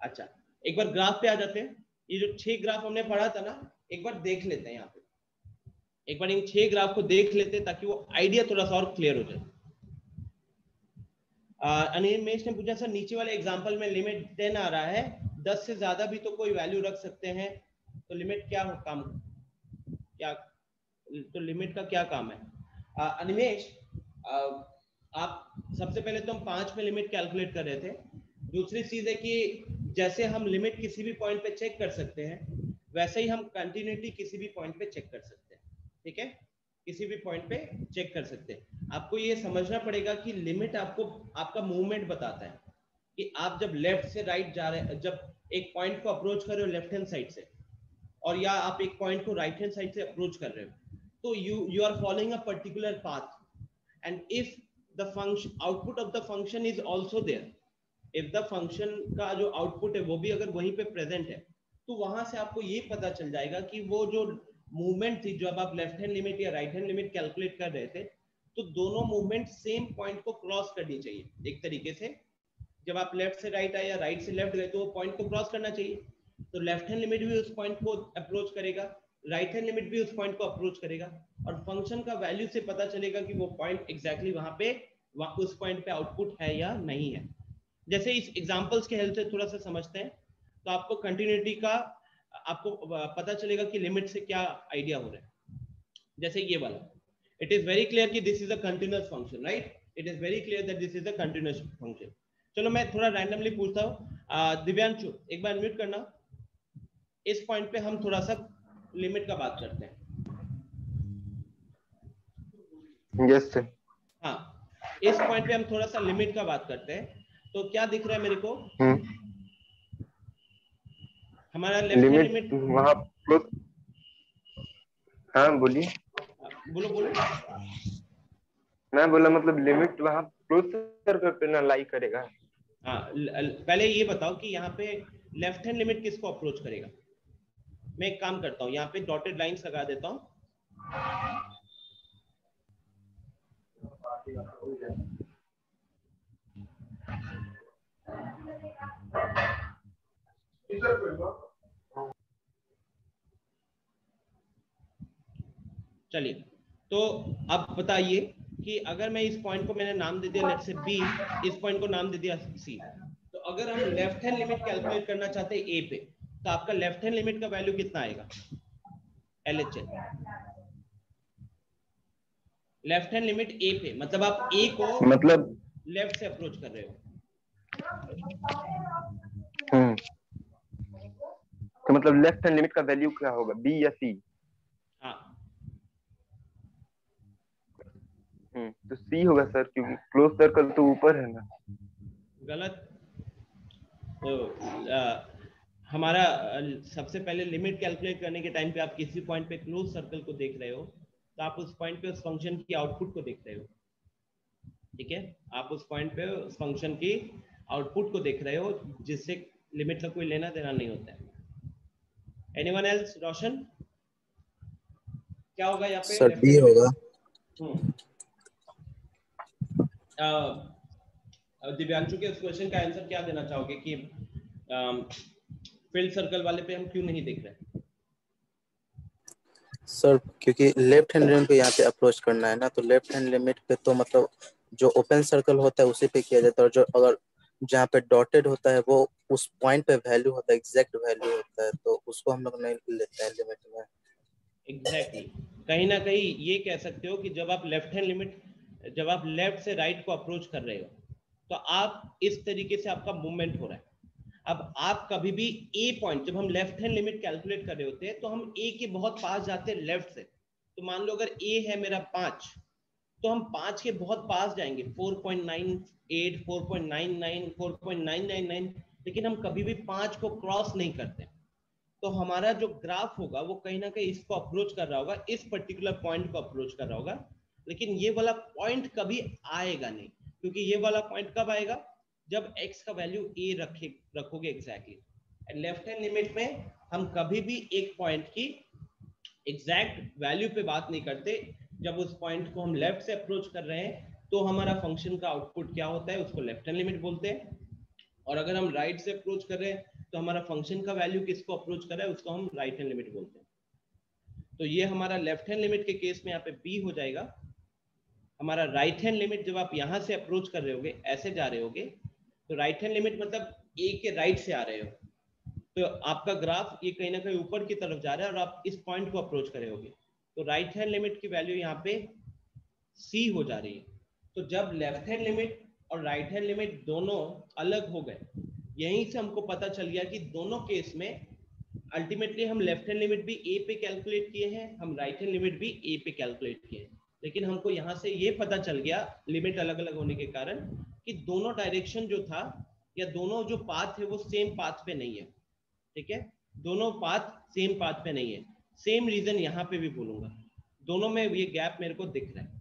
अच्छा एक बार ग्राफ पे आ जाते हैं। ये जो 6 ग्राफ हमने पढ़ा था ना, एक बार देख लेते हैं, यहाँ पे एक बार इन 6 ग्राफ को देख लेते हैं ताकि वो आइडिया थोड़ा सा और क्लियर हो जाए। अनिमेश ने पूछा सर नीचे वाले एग्जांपल में लिमिट 10 आ रहा है, 10 से ज्यादा भी तो कोई वैल्यू रख सकते हैं, तो लिमिट क्या काम, क्या, तो लिमिट का क्या काम है? अनिमेश, आप सबसे पहले तो हम 5 पे लिमिट कैलकुलेट कर रहे थे। दूसरी चीज है कि जैसे हम लिमिट किसी भी पॉइंट पे चेक कर सकते हैं वैसे ही हम कंटिन्यूटी किसी भी पॉइंट पे चेक कर सकते हैं। ठीक है, किसी भी पॉइंट पे चेक कर सकते हैं। आपको ये समझना पड़ेगा कि लिमिट आपको आपका मूवमेंट बताता है कि आप जब लेफ्ट से राइट जा रहे हैं, जब एक पॉइंट को अप्रोच कर रहे हो लेफ्ट हैंड साइड से और या आप एक पॉइंट को राइट हैंड साइड से अप्रोच कर रहे हो तो you are following a particular path and if the function output of the function is also there, if the function का जो आउटपुट है वो भी अगर वहीं पे प्रेजेंट है तो वहां से आपको ये पता चल जाएगा कि वो जो मूवमेंट थी जब आप लेफ्ट हैंड लिमिट या राइट हैंड लिमिट कैलकुलेट कर रहे थे तो दोनों मूवमेंट सेम पॉइंट को क्रॉस करनी चाहिए। एक तरीके से जब आप लेफ्ट से राइट आए या राइट से लेफ्ट गए तो वो पॉइंट को क्रॉस करना चाहिए, तो लेफ्ट हैंड लिमिट भी उस पॉइंट को अप्रोच करेगा, राइट हैंड लिमिट भी उस पॉइंट को अप्रोच करेगा और फंक्शन का वैल्यू से पता चलेगा कि वो पॉइंट एग्जैक्टली वहां पे उस पॉइंट पे आउटपुट है या नहीं है। जैसे इस एग्जांपल्स के हेल्प से थोड़ा सा समझते हैं तो आपको कंटिन्यूटी का आपको पता चलेगा कि लिमिट से क्या आइडिया हो रहा है। जैसे ये वाला, इट इज वेरी क्लियर कि this is a continuous function, right? It is very clear that this is a continuous function. चलो मैं थोड़ा रैंडमली पूछता हूँ, दिव्यांशु एक बार म्यूट करना। इस पॉइंट पे हम थोड़ा सा लिमिट का बात करते हैं। Yes sir. हाँ, इस पॉइंट पे हम थोड़ा सा लिमिट का बात करते हैं। तो क्या दिख रहा है मेरे को? हमारा लेफ्ट हैंड लिमिट वहां क्लोज। हाँ बोलिए। बोलो बोलो। मैं बोला मतलब लिमिट वहां क्लोज सर्कल पे ना लाई करेगा। हाँ, पहले ये बताओ कि यहाँ पे लेफ्ट हैंड लिमिट किसको अप्रोच करेगा? मैं एक काम करता हूँ, यहाँ पे डॉटेड लाइंस लगा देता हूँ। चलिए, तो अब बताइए कि अगर मैं इस पॉइंट को मैंने नाम दे दिया लेट्स से बी, इस पॉइंट को नाम दे दिया सी, तो अगर हम लेफ्ट हैंड लिमिट कैलकुलेट करना चाहते हैं ए पे तो आपका लेफ्ट हैंड लिमिट का वैल्यू कितना आएगा? LHL लेफ्ट हैंड लिमिट ए पे, मतलब आप ए को मतलब लेफ्ट से अप्रोच कर रहे हो। तो मतलब लेफ्ट हैंड लिमिट का वैल्यू क्या होगा, बी या सी? हाँ, तो सी होगा सर, क्योंकि क्लोज सर्कल तो ऊपर है ना। गलत। तो हमारा सबसे पहले लिमिट कैलकुलेट करने के टाइम पे आप किसी पॉइंट पे क्लोज सर्कल को देख रहे हो तो आप उस पॉइंट पे उस फंक्शन की आउटपुट को देख रहे हो। ठीक है, आप उस पॉइंट पे उस फंक्शन की आउटपुट को देख रहे हो जिससे लिमिट का कोई लेना देना नहीं होता है। Anyone else? रोशन क्या होगा यहाँ पे? सर बी होगा। दिव्यांशु के उस क्वेश्चन का आंसर क्या देना चाहोगे कि फील्ड सर्कल वाले पे हम क्यों नहीं देख रहे? सर क्योंकि लेफ्ट हैंड लिमिट पे यहाँ पे अप्रोच करना है ना, तो लेफ्ट हैंड लिमिट पे तो मतलब जो ओपन सर्कल होता है उसी पे किया जाता है और जो अगर जहाँ पे डॉटेड होता है वो उस पॉइंट पे वैल्यू होता है, एग्जैक्ट वैल्यू होता है, तो उसको हम लोग नहीं लेते हैं लिमिट में। एग्जैक्टली, कहीं ना कहीं ये कह सकते हो कि जब आप लेफ्ट हैंड लिमिट, जब आप लेफ्ट से राइट को अप्रोच कर रहे हो तो आप इस तरीके से आपका मूवमेंट हो रहा है। अब आप कभी भी ए पॉइंट, जब हम लेफ्ट हैंड लिमिट कैलकुलेट कर रहे होते हैं तो हम ए के बहुत पास जाते हैं लेफ्ट से। तो मान लो अगर ए है मेरा 5 तो हम 5 के बहुत पास जाएंगे, 4.98, 4.99, 4.999, लेकिन हम कभी भी 5 को क्रॉस नहीं करते। तो हमारा जो ग्राफ होगा वो कहीं ना कहीं इसको अप्रोच कर रहा होगा, इस पर्टिकुलर पॉइंट को अप्रोच कर रहा होगा, लेकिन ये वाला पॉइंट कभी आएगा नहीं, क्योंकि ये वाला पॉइंट कब आएगा? जब x का वैल्यू a रखोगे exactly. And left hand limit में हम कभी भी एक पॉइंट की एग्जैक्ट वैल्यू पे बात नहीं करते। जब उस पॉइंट को हम लेफ्ट से अप्रोच कर रहे हैं तो हमारा फंक्शन का आउटपुट क्या होता है, उसको लेफ्ट हैंड लिमिट बोलते हैं। और अगर हम राइट से अप्रोच कर रहे हैं तो हमारा फंक्शन का वैल्यू किसको अप्रोच कर रहा है, उसको हम राइट हैंड लिमिट बोलते हैं। तो ये हमारा लेफ्ट हैंड लिमिट के केस में यहाँ पे बी हो जाएगा। हमारा राइट हैंड लिमिट जब आप यहाँ से अप्रोच कर रहे होगे, ऐसे जा रहे होगे, तो राइट हैंड लिमिट मतलब ए के राइट से आ रहे हो, तो आपका ग्राफ ये कहीं ना कहीं ऊपर की तरफ जा रहा है और आप इस पॉइंट को अप्रोच कर रहे होगे, तो राइट हैंड लिमिट की वैल्यू यहाँ पे सी हो जा रही है। तो जब लेफ्ट हैंड लिमिट और राइट हैंड लिमिट दोनों अलग हो गए, यहीं से हमको पता चल गया कि दोनों केस में अल्टीमेटली हम लेफ्ट हैंड लिमिट भी ए पे कैलकुलेट किए हैं, हम राइट हैंड लिमिट भी ए पे कैलकुलेट किए हैं, लेकिन हमको यहाँ से ये पता चल गया लिमिट अलग अलग होने के कारण कि दोनों डायरेक्शन जो था या दोनों जो पाथ है वो सेम पाथ पे नहीं है। ठीक है, दोनों पाथ सेम पाथ पे नहीं है। सेम रीजन यहाँ पे भी बोलूंगा, दोनों में ये गैप मेरे को दिख रहा है।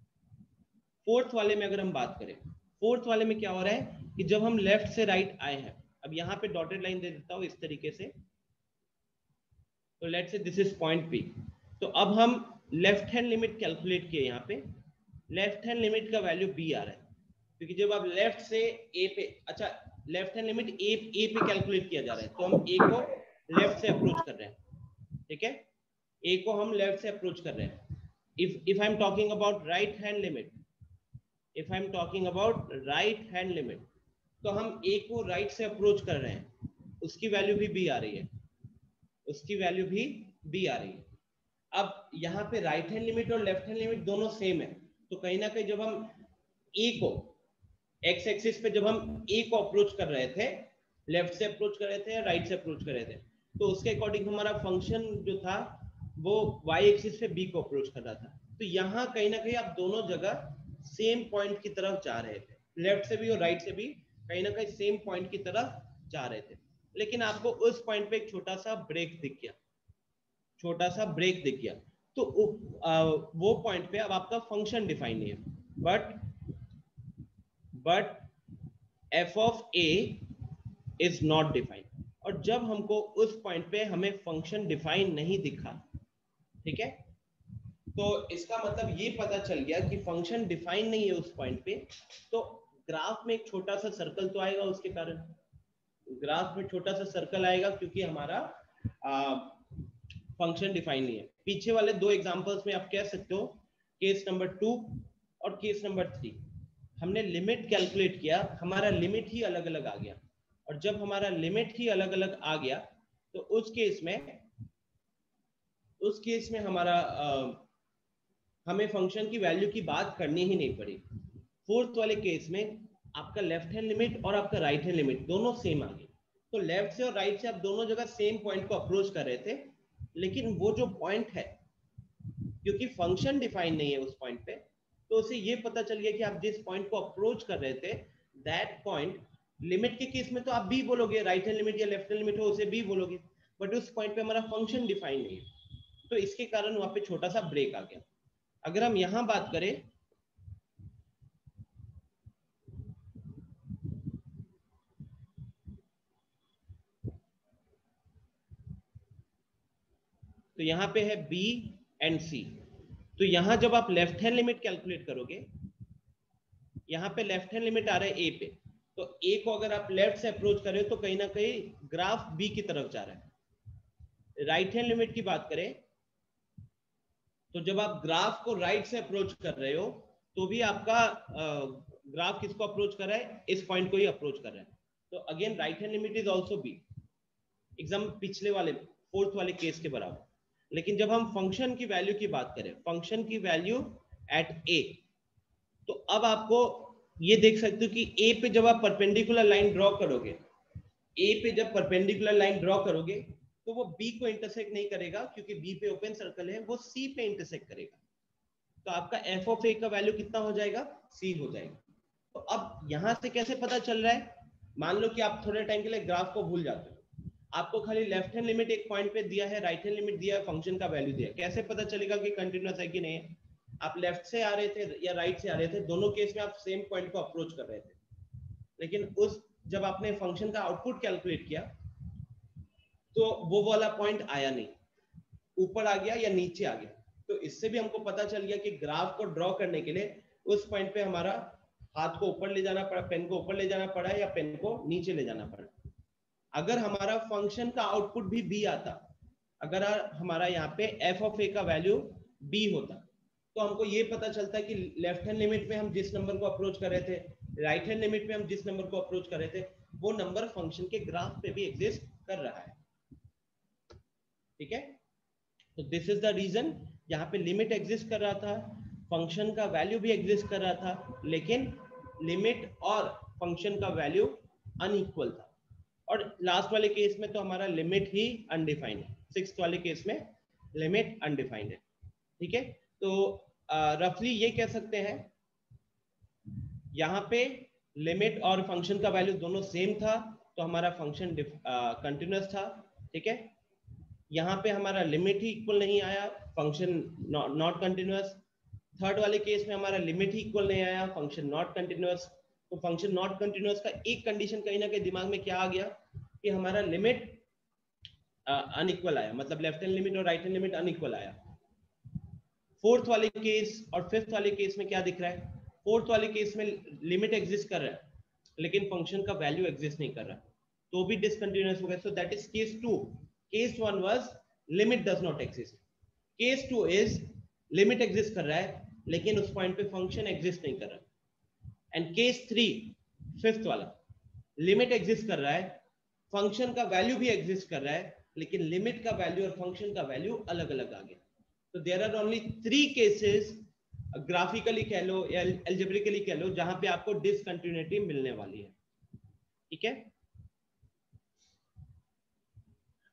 फोर्थ वाले में अगर हम बात करें, फोर्थ वाले में क्या हो रहा है कि जब हम लेफ्ट से राइट आए हैं, अब यहाँ पे डॉटेड लाइन दे देता हूँ इस तरीके से, तो let's say this is point P. तो अब हम लेफ्ट हैंड लिमिट कैलकुलेट किए, यहाँ पे लेफ्ट हैंड लिमिट का वैल्यू बी आ रहा है, क्योंकि जब आप लेफ्ट से ए पे, अच्छा लेफ्ट हैंड लिमिट ए पे कैलकुलेट किया जा रहा है, तो हम ए को लेफ्ट से अप्रोच कर रहे हैं। ठीक है, ए को हम लेफ्ट से अप्रोच कर रहे हैं। If I am talking about right hand limit, if I am talking about right hand limit, तो हम ए को राइट से अप्रोच कर रहे हैं, उसकी वैल्यू भी बी आ रही है, उसकी वैल्यू भी बी आ रही है। अब यहाँ पे राइट हैंड लिमिट और लेफ्ट हैंड लिमिट दोनों सेम है, तो कहीं ना कहीं जब हम ए को एक्स एक्सिस पे, जब हम ए को अप्रोच कर रहे थे, लेफ्ट से अप्रोच कर रहे थे या राइट से अप्रोच कर रहे थे, तो उसके अकॉर्डिंग हमारा फंक्शन जो था वो वाई एक्सिस पे बी को अप्रोच कर रहा था। तो यहाँ कहीं ना कहीं आप दोनों जगह सेम पॉइंट की तरफ जा रहे थे, लेफ्ट से भी और राइट से भी कहीं ना कहीं सेम पॉइंट की तरफ जा रहे थे, लेकिन आपको उस पॉइंट पे एक छोटा सा ब्रेक दिख गया, छोटा सा ब्रेक दिख गया। तो वो पॉइंट पे अब आपका फंक्शन डिफाइन नहीं है, but F of A is not defined. और जब हमको उस पॉइंट पे हमें फंक्शन डिफाइन नहीं दिखा, ठीक है, तो इसका मतलब ये पता चल गया कि फंक्शन डिफाइन नहीं है उस पॉइंट पे, तो ग्राफ में एक छोटा सा सर्कल तो आएगा, उसके कारण ग्राफ में छोटा सा सर्कल आएगा, क्योंकि हमारा फंक्शन डिफाइन नहीं है। पीछे वाले दो एग्जांपल्स में आप कह सकते हो, केस नंबर 2 और केस नंबर 3, हमने लिमिट कैलकुलेट किया, हमारा लिमिट ही अलग अलग आ गया, और जब हमारा लिमिट ही अलग अलग आ गया तो उस केस में हमारा हमें फंक्शन की वैल्यू की बात करनी ही नहीं पड़ी। फोर्थ वाले केस में आपका लेफ्ट हैंड लिमिट और आपका राइट हैंड लिमिट दोनों सेम आ गए, तो लेफ्ट से और राइट से आप दोनों जगह सेम पॉइंट को अप्रोच कर रहे थे, लेकिन वो जो पॉइंट है, क्योंकि फंक्शन डिफाइन नहीं है उस पॉइंट पे, तो उसे ये पता चल गया कि आप जिस पॉइंट को अप्रोच कर रहे थे, दैट पॉइंट, लिमिट के केस में तो आप भी बोलोगे, राइट हैंड लिमिट या लेफ्ट हैंड लिमिट हो उसे भी बोलोगे, बट उस पॉइंट पे हमारा फंक्शन डिफाइन नहीं है, तो इसके कारण वहां पे छोटा सा ब्रेक आ गया। अगर हम यहां बात करें, तो यहाँ पे है B एंड C, तो यहां जब आप लेफ्ट हैंड लिमिट कैलकुलेट करोगे, यहाँ पे लेफ्ट हैंड लिमिट आ रहा है A पे, तो A को अगर आप लेफ्ट से अप्रोच कर रहे हो तो कहीं ना कहीं ग्राफ B की तरफ जा रहा है। राइट हैंड लिमिट की बात करें तो जब आप ग्राफ को राइट से अप्रोच कर रहे हो तो भी आपका ग्राफ किसको अप्रोच कर रहा है, इस पॉइंट को ही अप्रोच कर रहा है, तो again right hand limit is also B, exam पिछले वाले फोर्थ वाले केस के बराबर। लेकिन जब हम फंक्शन की वैल्यू की बात करें, फंक्शन की वैल्यू एट A, तो अब आपको ये देख सकते हो कि A पे जब आप परपेंडिकुलर लाइन ड्रॉ करोगे, A पे जब परपेंडिकुलर लाइन ड्रॉ करोगे तो वो B को इंटरसेक्ट नहीं करेगा, क्योंकि B पे ओपन सर्कल है, वो C पे इंटरसेक्ट करेगा, तो आपका f ऑफ A का वैल्यू कितना हो जाएगा, C हो जाएगा। तो अब यहां से कैसे पता चल रहा है, मान लो कि आप थोड़े टाइम के लिए ग्राफ को भूल जाते हो, आपको खाली लेफ्ट हैंड लिमिट एक पॉइंट पे दिया है, राइट हैंड लिमिट दिया है, फंक्शन का वैल्यू दिया है, कैसे पता चलेगा कि कंटिन्यूअस है कि नहीं है? आप लेफ्ट से आ रहे थे या राइट से आ रहे थे, दोनों केस में आप सेम पॉइंट को अप्रोच कर रहे थे, लेकिन जब आपने फंक्शन का आउटपुट कैलकुलेट किया तो वो वाला पॉइंट आया नहीं, ऊपर आ गया या नीचे आ गया। तो इससे भी हमको पता चल गया कि ग्राफ को ड्रॉ करने के लिए उस पॉइंट पे हमारा हाथ को ऊपर ले जाना पड़ा, पेन को ऊपर ले जाना पड़ा या पेन को नीचे ले जाना पड़ा। अगर हमारा फंक्शन का आउटपुट भी B आता, अगर हमारा यहाँ पे f ऑफ A का वैल्यू B होता, तो हमको ये पता चलता है कि लेफ्ट हैंड लिमिट में हम जिस नंबर को अप्रोच कर रहे थे, राइट हैंड लिमिट में हम जिस नंबर को अप्रोच कर रहे थे, वो नंबर फंक्शन के ग्राफ पे भी एग्जिस्ट कर रहा है। ठीक है, तो दिस इज द रीजन, यहाँ पे लिमिट एग्जिस्ट कर रहा था, फंक्शन का वैल्यू भी एग्जिस्ट कर रहा था, लेकिन लिमिट और फंक्शन का वैल्यू अनइक्वल था। और लास्ट वाले केस में तो हमारा लिमिट ही अनडिफाइंड है, 6th वाले केस में लिमिट अनडिफाइंड है। ठीक है, तो रफली ये कह सकते हैं यहाँ पे लिमिट और फंक्शन का वैल्यू दोनों सेम था, तो हमारा फंक्शन कंटिन्यूअस था। ठीक है, यहाँ पे हमारा लिमिट ही इक्वल नहीं आया, फंक्शन नॉट कंटिन्यूअस। थर्ड वाले केस में हमारा लिमिट ही इक्वल नहीं आया, फंक्शन नॉट कंटिन्यूअस। तो फंक्शन नॉट कंटिन्यूअस का एक कंडीशन कहीं ना कहीं दिमाग में क्या आ गया कि हमारा लिमिट अनइक्वल आया, मतलब लेफ्ट हैंड लिमिट और राइट हैंड लिमिट अनइक्वल आया। फोर्थ वाले केस और फिफ्थ वाले केस में क्या दिख रहा है? फोर्थ वाले केस में लिमिट एग्जिस्ट कर रहा है, लेकिन फंक्शन का वैल्यू एग्जिस्ट नहीं कर रहा, तो भी डिसकंटिन्यूअस हो गया। So that is case 2। Case 1 was limit does not exist, case 2 is limit exist कर रहा है लेकिन उस पॉइंट पे फंक्शन एग्जिस्ट नहीं कर रहा। एंड केस 3 फिफ्थ वाला, लिमिट एग्जिस्ट कर रहा है, फंक्शन का वैल्यू भी एग्जिस्ट कर रहा है, लेकिन लिमिट का वैल्यू और फंक्शन का वैल्यू अलग अलग आ गया। तो there are only 3 cases, graphically कह लो या एल्जेब्रिकली कह लो, जहां पे आपको डिसकंटिन्यूटी मिलने वाली है। ठीक है,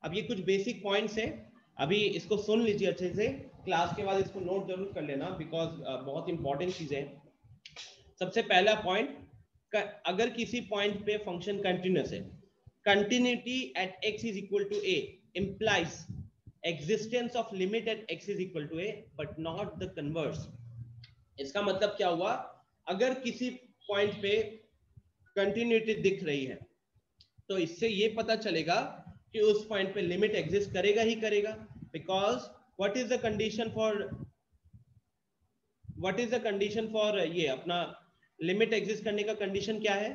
अब ये कुछ बेसिक पॉइंट्स है, अभी इसको सुन लीजिए अच्छे से, क्लास के बाद इसको नोट जरूर कर लेना, बिकॉज बहुत इंपॉर्टेंट चीजें हैं। सबसे पहला पॉइंट, अगर किसी पॉइंट पे फंक्शन कंटिन्यूअस है, continuity at x is equal to a implies existence of limit at x is equal to a but not the converse। इसका मतलब क्या हुआ? अगर किसी पॉइंट पे कंटिन्यूटी दिख रही है तो इससे ये पता चलेगा कि उस पॉइंट पे लिमिट एग्जिस्ट करेगा ही करेगा, because what is the condition for ये अपना लिमिट एग्जिस्ट करने का कंडीशन क्या है?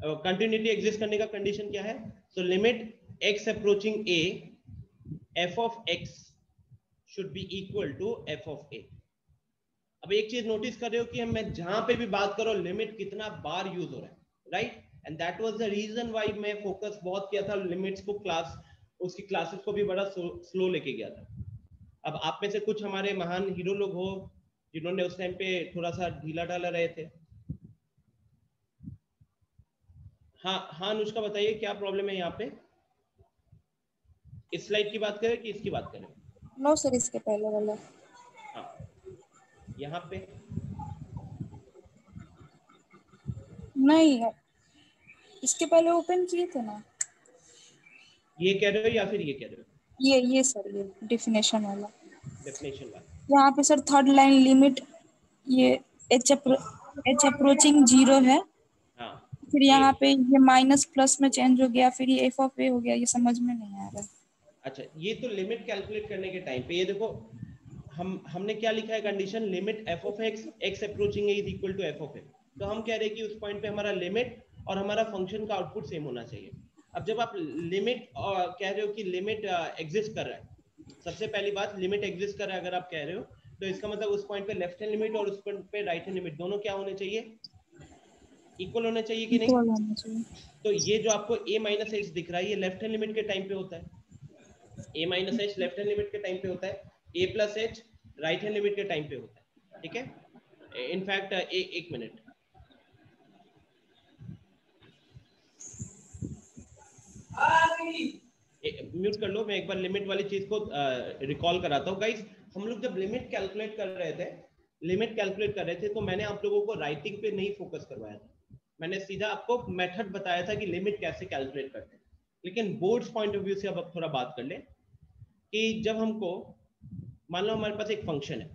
कंटिन्यूटी एग्जिस्ट करने का कंडीशन क्या है? So limit x approaching a f of x should be equal to f of a। अब एक चीज नोटिस कर रहे हो कि मैं जहां पे भी बात करो लिमिट कितना बार यूज हो रहा है, right? And that was the reason why मैं फोकस बहुत किया था लिमिट्स को, उसकी क्लासेस को भी बड़ा स्लो लेके गया था। अब आप में से कुछ हमारे महान हीरो लोग हो जिन्होंने उस टाइम पे थोड़ा सा ढीला ढाला रहे थे। हाँ अनुष्का बताइए क्या प्रॉब्लम है यहाँ पे? इस स्लाइड की बात करें कि इसकी बात करें? नो सर, इसके पहले वाला। हाँ, यहाँ पे नहीं, इसके पहले ओपन किए थे ना। ये कह रहे हो या फिर ये कह रहे हो? ये सर, ये डेफिनेशन वाला। डेफिनेशन वाला यहाँ पे सर थर्ड लाइन लिमिट ये h अप्रोचिंग 0 है। हाँ, फिर यहाँ पे ये माइनस प्लस में चेंज हो गया, फिर ये f ऑफ a हो गया, ये समझ में नहीं आ रहा। अच्छा, ये तो लिमिट कैलकुलेट करने के टाइम पे ये देखो हमने क्या लिखा है condition, limit f of x approaching a is equal to f of a। तो हम कह रहे हैं कि उस पॉइंट पे हमारा लिमिट और हमारा फंक्शन का आउटपुट सेम होना चाहिए। अब जब आप लिमिट कह रहे हो कि लिमिट एग्जिस्ट कर रहा है, सबसे पहली बात लिमिट एग्जिस्ट कर रहा है अगर आप कह रहे हो, तो इसका मतलब उस पॉइंट पे लेफ्ट हैंड लिमिट और उस पॉइंट पे राइट हैंड लिमिट दोनों क्या होने चाहिए? इक्वल होने चाहिए कि नहीं? होना चाहिए। तो ये जो आपको a माइनस एच दिख रहा है, ये लेफ्ट हैंड लिमिट के टाइम पे होता है। a minus H left hand limit के टाइम पे होता है, a plus H right hand limit के टाइम पे होता है। ठीक है, इनफैक्ट एक मिनट म्यूट कर लो, मैं एक बार लिमिट वाली चीज को रिकॉल कराता हूँ। गाइस, हम लोग जब लिमिट कैलकुलेट कर रहे थे तो मैंने आप लोगों को राइटिंग पे नहीं फोकस करवाया था, मैंने सीधा आपको मेथड बताया था कि लिमिट कैसे कैलकुलेट करते हैं। लेकिन बोर्ड्स पॉइंट ऑफ व्यू से अब थोड़ा बात कर ले कि जब हमको मान लो हमारे पास एक फंक्शन है,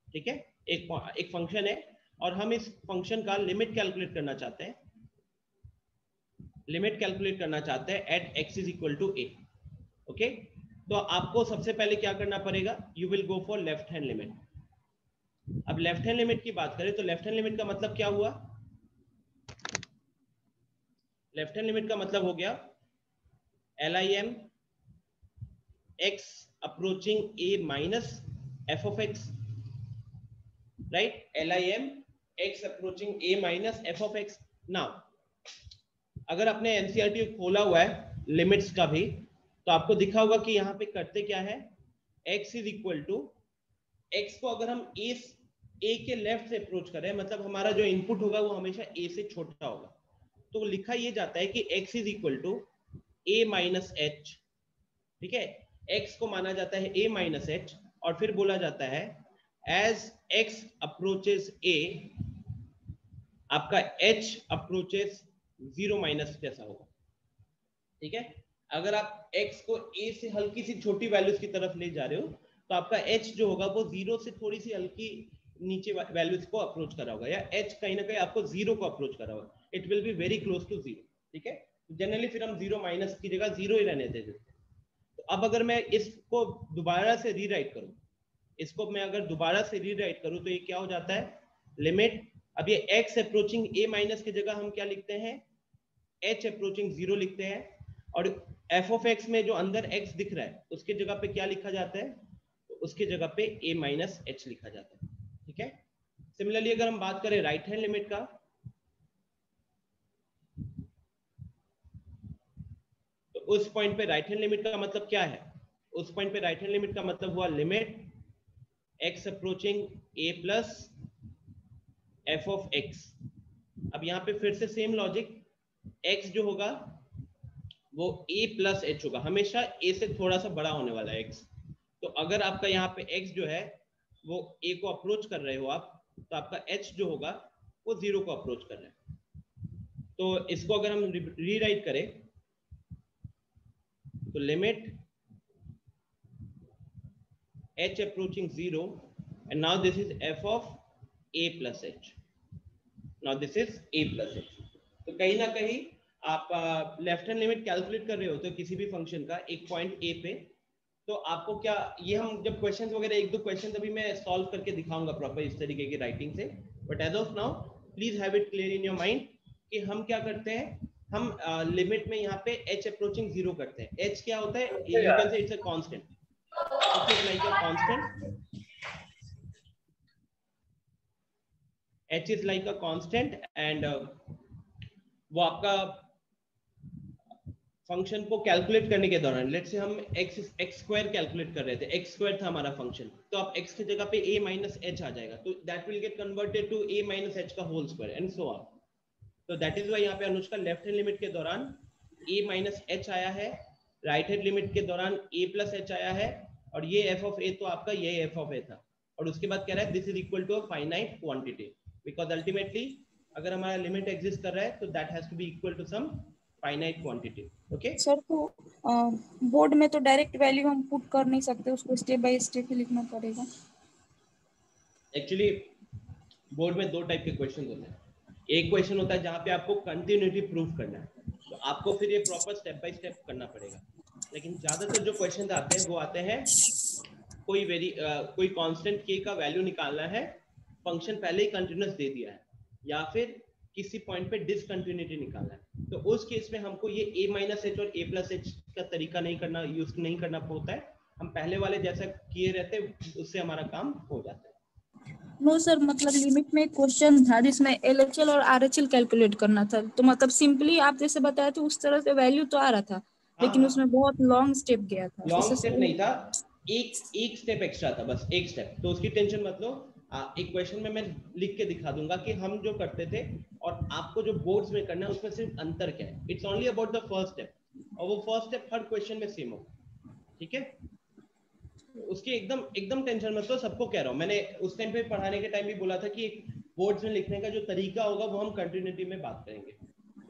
ठीक है, एक फंक्शन है और हम इस फंक्शन का लिमिट कैलकुलेट करना चाहते हैं, at x is equal to a। Okay, तो आपको सबसे पहले क्या करना पड़ेगा? You will go for left hand limit. अब लेफ्ट हैंड लिमिट की बात करें तो लेफ्ट हैंड लिमिट का मतलब क्या हुआ? लेफ्ट हैंड लिमिट का मतलब हो गया LIM x approaching a minus f of x, right? LIM x approaching a minus f of x। Now अगर आपने एनसीईआरटी खोला हुआ है लिमिट्स का भी, तो आपको दिखा होगा कि यहाँ पे करते क्या है, x is equal to x को अगर हम a के लेफ्ट से अप्रोच करें, मतलब हमारा जो इनपुट होगा वो हमेशा a से छोटा होगा, तो लिखा ये जाता है कि x is equal to a minus H. ठीक है, x को माना जाता है a माइनस एच, और फिर बोला जाता है एज x अप्रोचेस a आपका h अप्रोचेस 0 माइनस जैसा होगा। ठीक है, अगर आप x को a से हल्की सी छोटी वैल्यूज की तरफ ले जा रहे हो तो आपका h जो होगा वो 0 से थोड़ी सी हल्की नीचे वैल्यूज को अप्रोच कर रहा होगा, या h कहीं ना कहीं आपको 0 को अप्रोच कर रहा होगा। It will be very close to 0। ठीक है, जनरली फिर हम 0 माइनस की जगह 0 ही रहने देते। तो अब अगर मैं इसको दोबारा से रीराइट करूं, इसको मैं अगर दोबारा से रीराइट करूं तो ये क्या हो जाता है, लिमिट, अब ये x अप्रोचिंग a माइनस की जगह हम क्या लिखते हैं, h अप्रोचिंग 0 लिखते हैं, और f ऑफ x में जो अंदर x दिख रहा है उसके जगह पे क्या लिखा जाता है, तो उसके जगह पे a माइनस h लिखा जाता है। ठीक है, सिमिलरली अगर हम बात करें राइट हैंड लिमिट का, तो उस पॉइंट पे राइट हैंड लिमिट का मतलब क्या है, उस पॉइंट पे राइट हैंड लिमिट का मतलब हुआ limit x approaching a plus f of x। अब यहाँ पे फिर से सेम लॉजिक, x जो होगा वो a प्लस h होगा, हमेशा a से थोड़ा सा बड़ा होने वाला है x। तो अगर आपका यहाँ पे x जो है वो a को अप्रोच कर रहे हो आप, तो आपका h जो होगा वो 0 को अप्रोच कर रहा है। तो इसको अगर हम रीराइट करें तो limit h approaching 0 and now this is f of a plus h, now this is a plus h। तो कहीं ना कहीं आप लेफ्ट हैंड लिमिट कैलकुलेट कर रहे हो तो किसी भी फंक्शन का एक पॉइंट a पे, तो आपको क्या, ये हम जब क्वेश्चंस वगैरह एक दो क्वेश्चन अभी मैं सॉल्व करके दिखाऊंगा प्रॉपर इस तरीके की राइटिंग से, but as of now please have it clear in your mind कि हम क्या करते हैं, हम लिमिट में यहाँ पे h अप्रोचिंग 0 करते हैं। h क्या होता है, you can say it's a constant, h is like a constant, h is like a constant and वो आपका फंक्शन को कैलकुलेट करने के दौरान, लेट्स से हम x स्क्वायर कैलकुलेट कर रहे थे, x स्क्वायर था हमारा फंक्शन, तो आप x की जगह पे a माइनस h आ जाएगा, तो that will get converted to a minus h का whole square and so on. तो दैट इज व्हाई यहाँ पे अनुष्का लेफ्ट हैंड लिमिट के दौरान a माइनस h आया है, राइट हैंड लिमिट के दौरान a प्लस h आया है, और ये f ऑफ a तो आपका ये f ऑफ a था, और उसके बाद कह रहा है this is equal to a finite quantity, because ultimately अगर हमारा लिमिट एग्जिस्ट कर रहा है तो that has to be equal to some finite quantity. Okay sir, तो बोर्ड में तो डायरेक्ट वैल्यू हम पुट कर नहीं सकते, उसको स्टेप बाय स्टेप ही लिखना पड़ेगा। एक्चुअली बोर्ड में दो टाइप के क्वेश्चन होते हैं, एक क्वेश्चन होता है जहाँ पे आपको कंटिन्यूटी प्रूव करना है, तो आपको फिर ये प्रॉपर स्टेप बाय स्टेप करना पड़ेगा, लेकिन ज्यादातर जो क्वेश्चन आते हैं वो आते हैं कोई कांस्टेंट k का वैल्यू निकालना है, फंक्शन पहले ही कंटिन्यूअस दे दिया है, या फिर किसी पॉइंट पे डिसकंटिन्यूटी निकालना है, तो उस केस में हमको ये a माइनस एच और a प्लस एच का तरीका यूज नहीं करना होता है, हम पहले वाले जैसा किए रहते उससे हमारा काम हो जाता है। नो सर, मतलब लिमिट में एक क्वेश्चन था जिसमें LHL और RHL कैलकुलेट करना था, तो मतलब सिंपली आप जैसे बताया तो उस तरह से वैल्यू तो आ रहा था, लेकिन उसमें बहुत लॉन्ग स्टेप गया था। लॉन्ग स्टेप नहीं था, एक स्टेप एक्स्ट्रा था, बस एक स्टेप, तो उसकी टेंशन मत लो। एक क्वेश्चन में मैं लिख के दिखा दूंगा कि हम जो करते थे और आपको जो बोर्ड्स में करना है उसमें सिर्फ अंतर क्या है। It's only about the first step, और वो फर्स्ट स्टेप हर क्वेश्चन में सेम होगा, ठीक है। उसकी एकदम टेंशन मत लो, सबको कह रहा हूँ, मैंने उस टाइम पे पढ़ाने के टाइम भी बोला था कि बोर्ड्स में लिखने का जो तरीका होगा वो हम कंटिन्यूटी में बात करेंगे।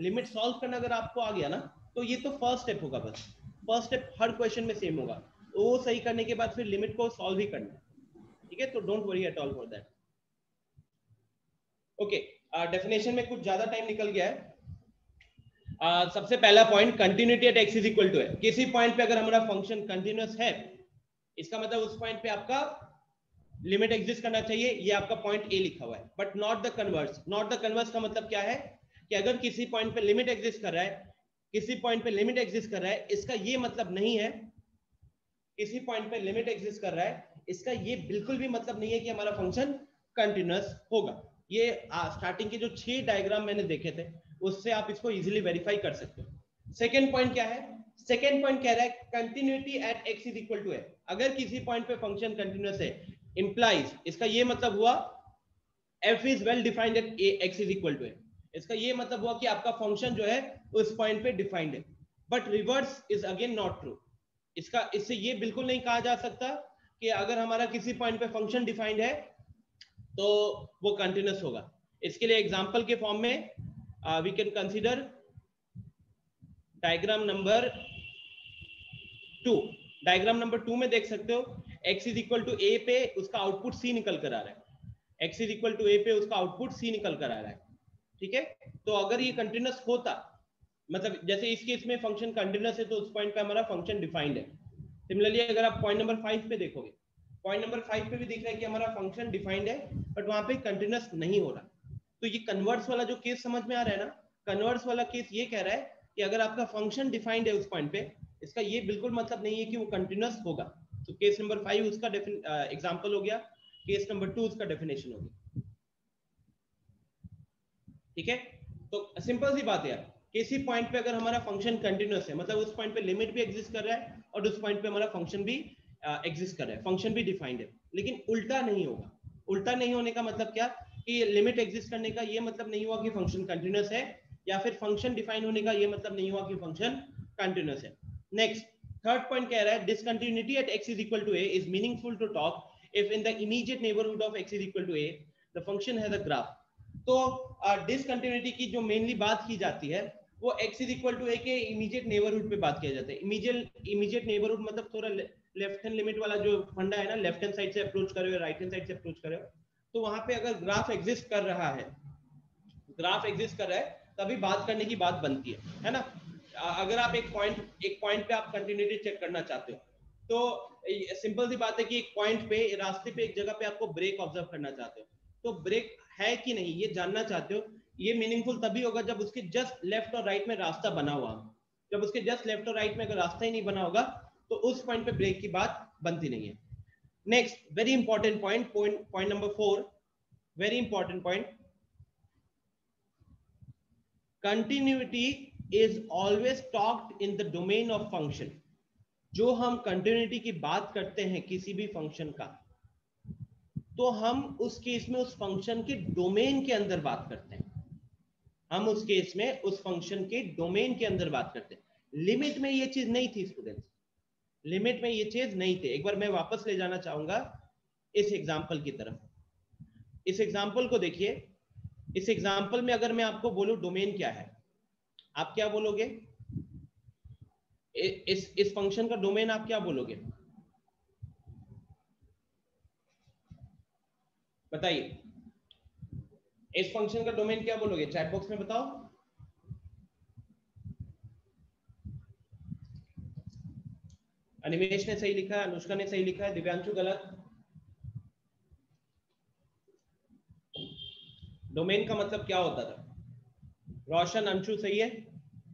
लिमिट सॉल्व करना अगर आपको आ गया ना तो ये तो फर्स्ट स्टेप होगा, बस फर्स्ट स्टेप हर क्वेश्चन में सेम होगा, तो वो सही करने के बाद फिर लिमिट को सॉल्व ही करना है, ठीक है। तो don't worry at all for that. Okay, definition में कुछ ज्यादा टाइम निकल गया है। सबसे पहला point continuity at x is equal to है। किसी पॉइंट पे अगर हमारा फंक्शन कंटिन्यूअस है, इसका मतलब उस पॉइंट पे आपका लिमिट एग्जिस्ट करना चाहिए, ये आपका पॉइंट A लिखा हुआ है, but not the converse. Not the converse का मतलब क्या है कि अगर किसी पॉइंट पे लिमिट एग्जिस्ट कर रहा है, किसी पॉइंट पे लिमिट एग्जिस्ट कर रहा है, इसका ये मतलब नहीं है, किसी पॉइंट पे लिमिट एग्जिस्ट कर रहा है इसका ये बिल्कुल भी मतलब नहीं है कि हमारा फंक्शन कंटिन्यूअस होगा। ये स्टार्टिंग के जो 6 डायग्राम मैंने देखे थे उससे आप इसको इजीली वेरीफाई कर सकते हो। सेकंड पॉइंट क्या है? सेकंड पॉइंट कह रहा है continuity at x is equal to है। अगर किसी पॉइंट पे फंक्शन कंटिन्यूअस है, implies, इसका ये मतलब हुआ f is well defined at x is equal to a, इसका ये मतलब हुआ कि आपका फंक्शन जो है उस पॉइंट पे डिफाइंड है, but reverse is again not true. इससे ये बिल्कुल नहीं कहा जा सकता कि अगर हमारा किसी पॉइंट पे फंक्शन डिफाइंड है तो वो कंटिन्यूअस होगा। इसके लिए एग्जांपल के फॉर्म में we can consider diagram number 2। Diagram number 2 में देख सकते हो x is equal to a पे उसका आउटपुट c निकल कर आ रहा है, x is equal to a पे उसका आउटपुट c निकल कर आ रहा है, ठीक है। तो अगर ये कंटिन्यूअस होता, मतलब जैसे इस केस में फंक्शन कंटिन्यूअस है तो उस पॉइंट पे हमारा फंक्शन डिफाइंड है। सिमिलरली अगर आप पॉइंट नंबर 5 पे देखोगे, पॉइंट नंबर 5 पे भी दिख रहा है कि हमारा फंक्शन डिफाइंड है बट वहां पे कंटिन्यूअस नहीं हो रहा। तो ये कन्वर्स वाला जो केस समझ में आ रहा है ना, कन्वर्स वाला केस ये कह रहा है कि अगर आपका फंक्शन डिफाइंड है उस पॉइंट पे, इसका ये बिल्कुल मतलब नहीं है कि वो कंटिन्यूअस होगा। तो केस नंबर 5 उसका एग्जांपल हो गया, केस नंबर 2 उसका डेफिनेशन हो गया, ठीक है। तो सिंपल सी बात है यार, किसी पॉइंट पे अगर हमारा फंक्शन कंटिन्यूअस है मतलब उस पॉइंट पे लिमिट भी एग्जिस्ट कर रहा है और उस पॉइंट पे हमारा फंक्शन भी एग्जिस्ट कर रहा है, फंक्शन भी डिफाइंड है, लेकिन उल्टा नहीं होगा। उल्टा नहीं होने का मतलब क्या कि लिमिट एग्जिस्ट करने का ये मतलब नहीं हुआ कि फंक्शन कंटिन्यूअस है, या फिर फंक्शन डिफाइन होने का ये मतलब नहीं हुआ कि फंक्शन कंटिन्यूअस है। नेक्स्ट थर्ड पॉइंट कह रहा है discontinuity at x is equal to a is meaningful to talk if in the immediate neighbourhood of x is equal to a the function has a graph. तो discontinuity की जो mainly बात की जाती है वो x is equal to a के immediate neighbourhood पे बात किया जाता है। इमीडिएट नेबरहुड मतलब थोड़ा लेफ्ट हैंड लिमिट वाला जो फंडा है ना, लेफ्ट हैंड साइड से अप्रोच कर रहे हो राइट हैंड साइड से अप्रोच कर रहे हो, तो वहां पे अगर ग्राफ एग्जिस्ट कर रहा है, ग्राफ एग्जिस्ट कर रहा है तभी बात करने की बात बनती है ना। अगर आप एक पॉइंट पे आप कंटिन्यूटी चेक करना चाहते हो तो सिंपल सी बात है कि एक पॉइंट पे रास्ते पे एक जगह पे आपको ब्रेक ऑब्जर्व करना चाहते हो, तो ब्रेक है कि नहीं ये जानना चाहते हो, ये मीनिंगफुल तभी होगा जब उसके जस्ट लेफ्ट और राइट में रास्ता बना हुआ। जब उसके जस्ट लेफ्ट और राइट में अगर रास्ता ही नहीं बना होगा तो उस पॉइंट पे ब्रेक की बात बनती नहीं है। Next very important point number 4, very important point, continuity is always talked in the domain of function. जो हम कंटिन्यूटी की बात करते हैं किसी भी फंक्शन का, तो हम उस केस में उस फंक्शन के डोमेन के अंदर बात करते हैं, हम उस केस में उस फंक्शन के डोमेन के अंदर बात करते हैं। लिमिट में ये चीज नहीं थी स्टूडेंट्स, लिमिट में ये चीज नहीं थी। एक बार मैं वापस ले जाना चाहूंगा इस एग्जांपल की तरफ। इस एग्जांपल को देखिए, इस एग्जांपल में अगर मैं आपको बोलूं डोमेन क्या है, आप क्या बोलोगे? इस फंक्शन का डोमेन आप क्या बोलोगे बताइए? इस फंक्शन का डोमेन क्या बोलोगे? चैट बॉक्स में बताओ। अनिमेश ने सही लिखा है, अनुष्का ने सही लिखा है, दिव्यांशु गलत। डोमेन का मतलब क्या होता था? रोशन, अंशु सही है।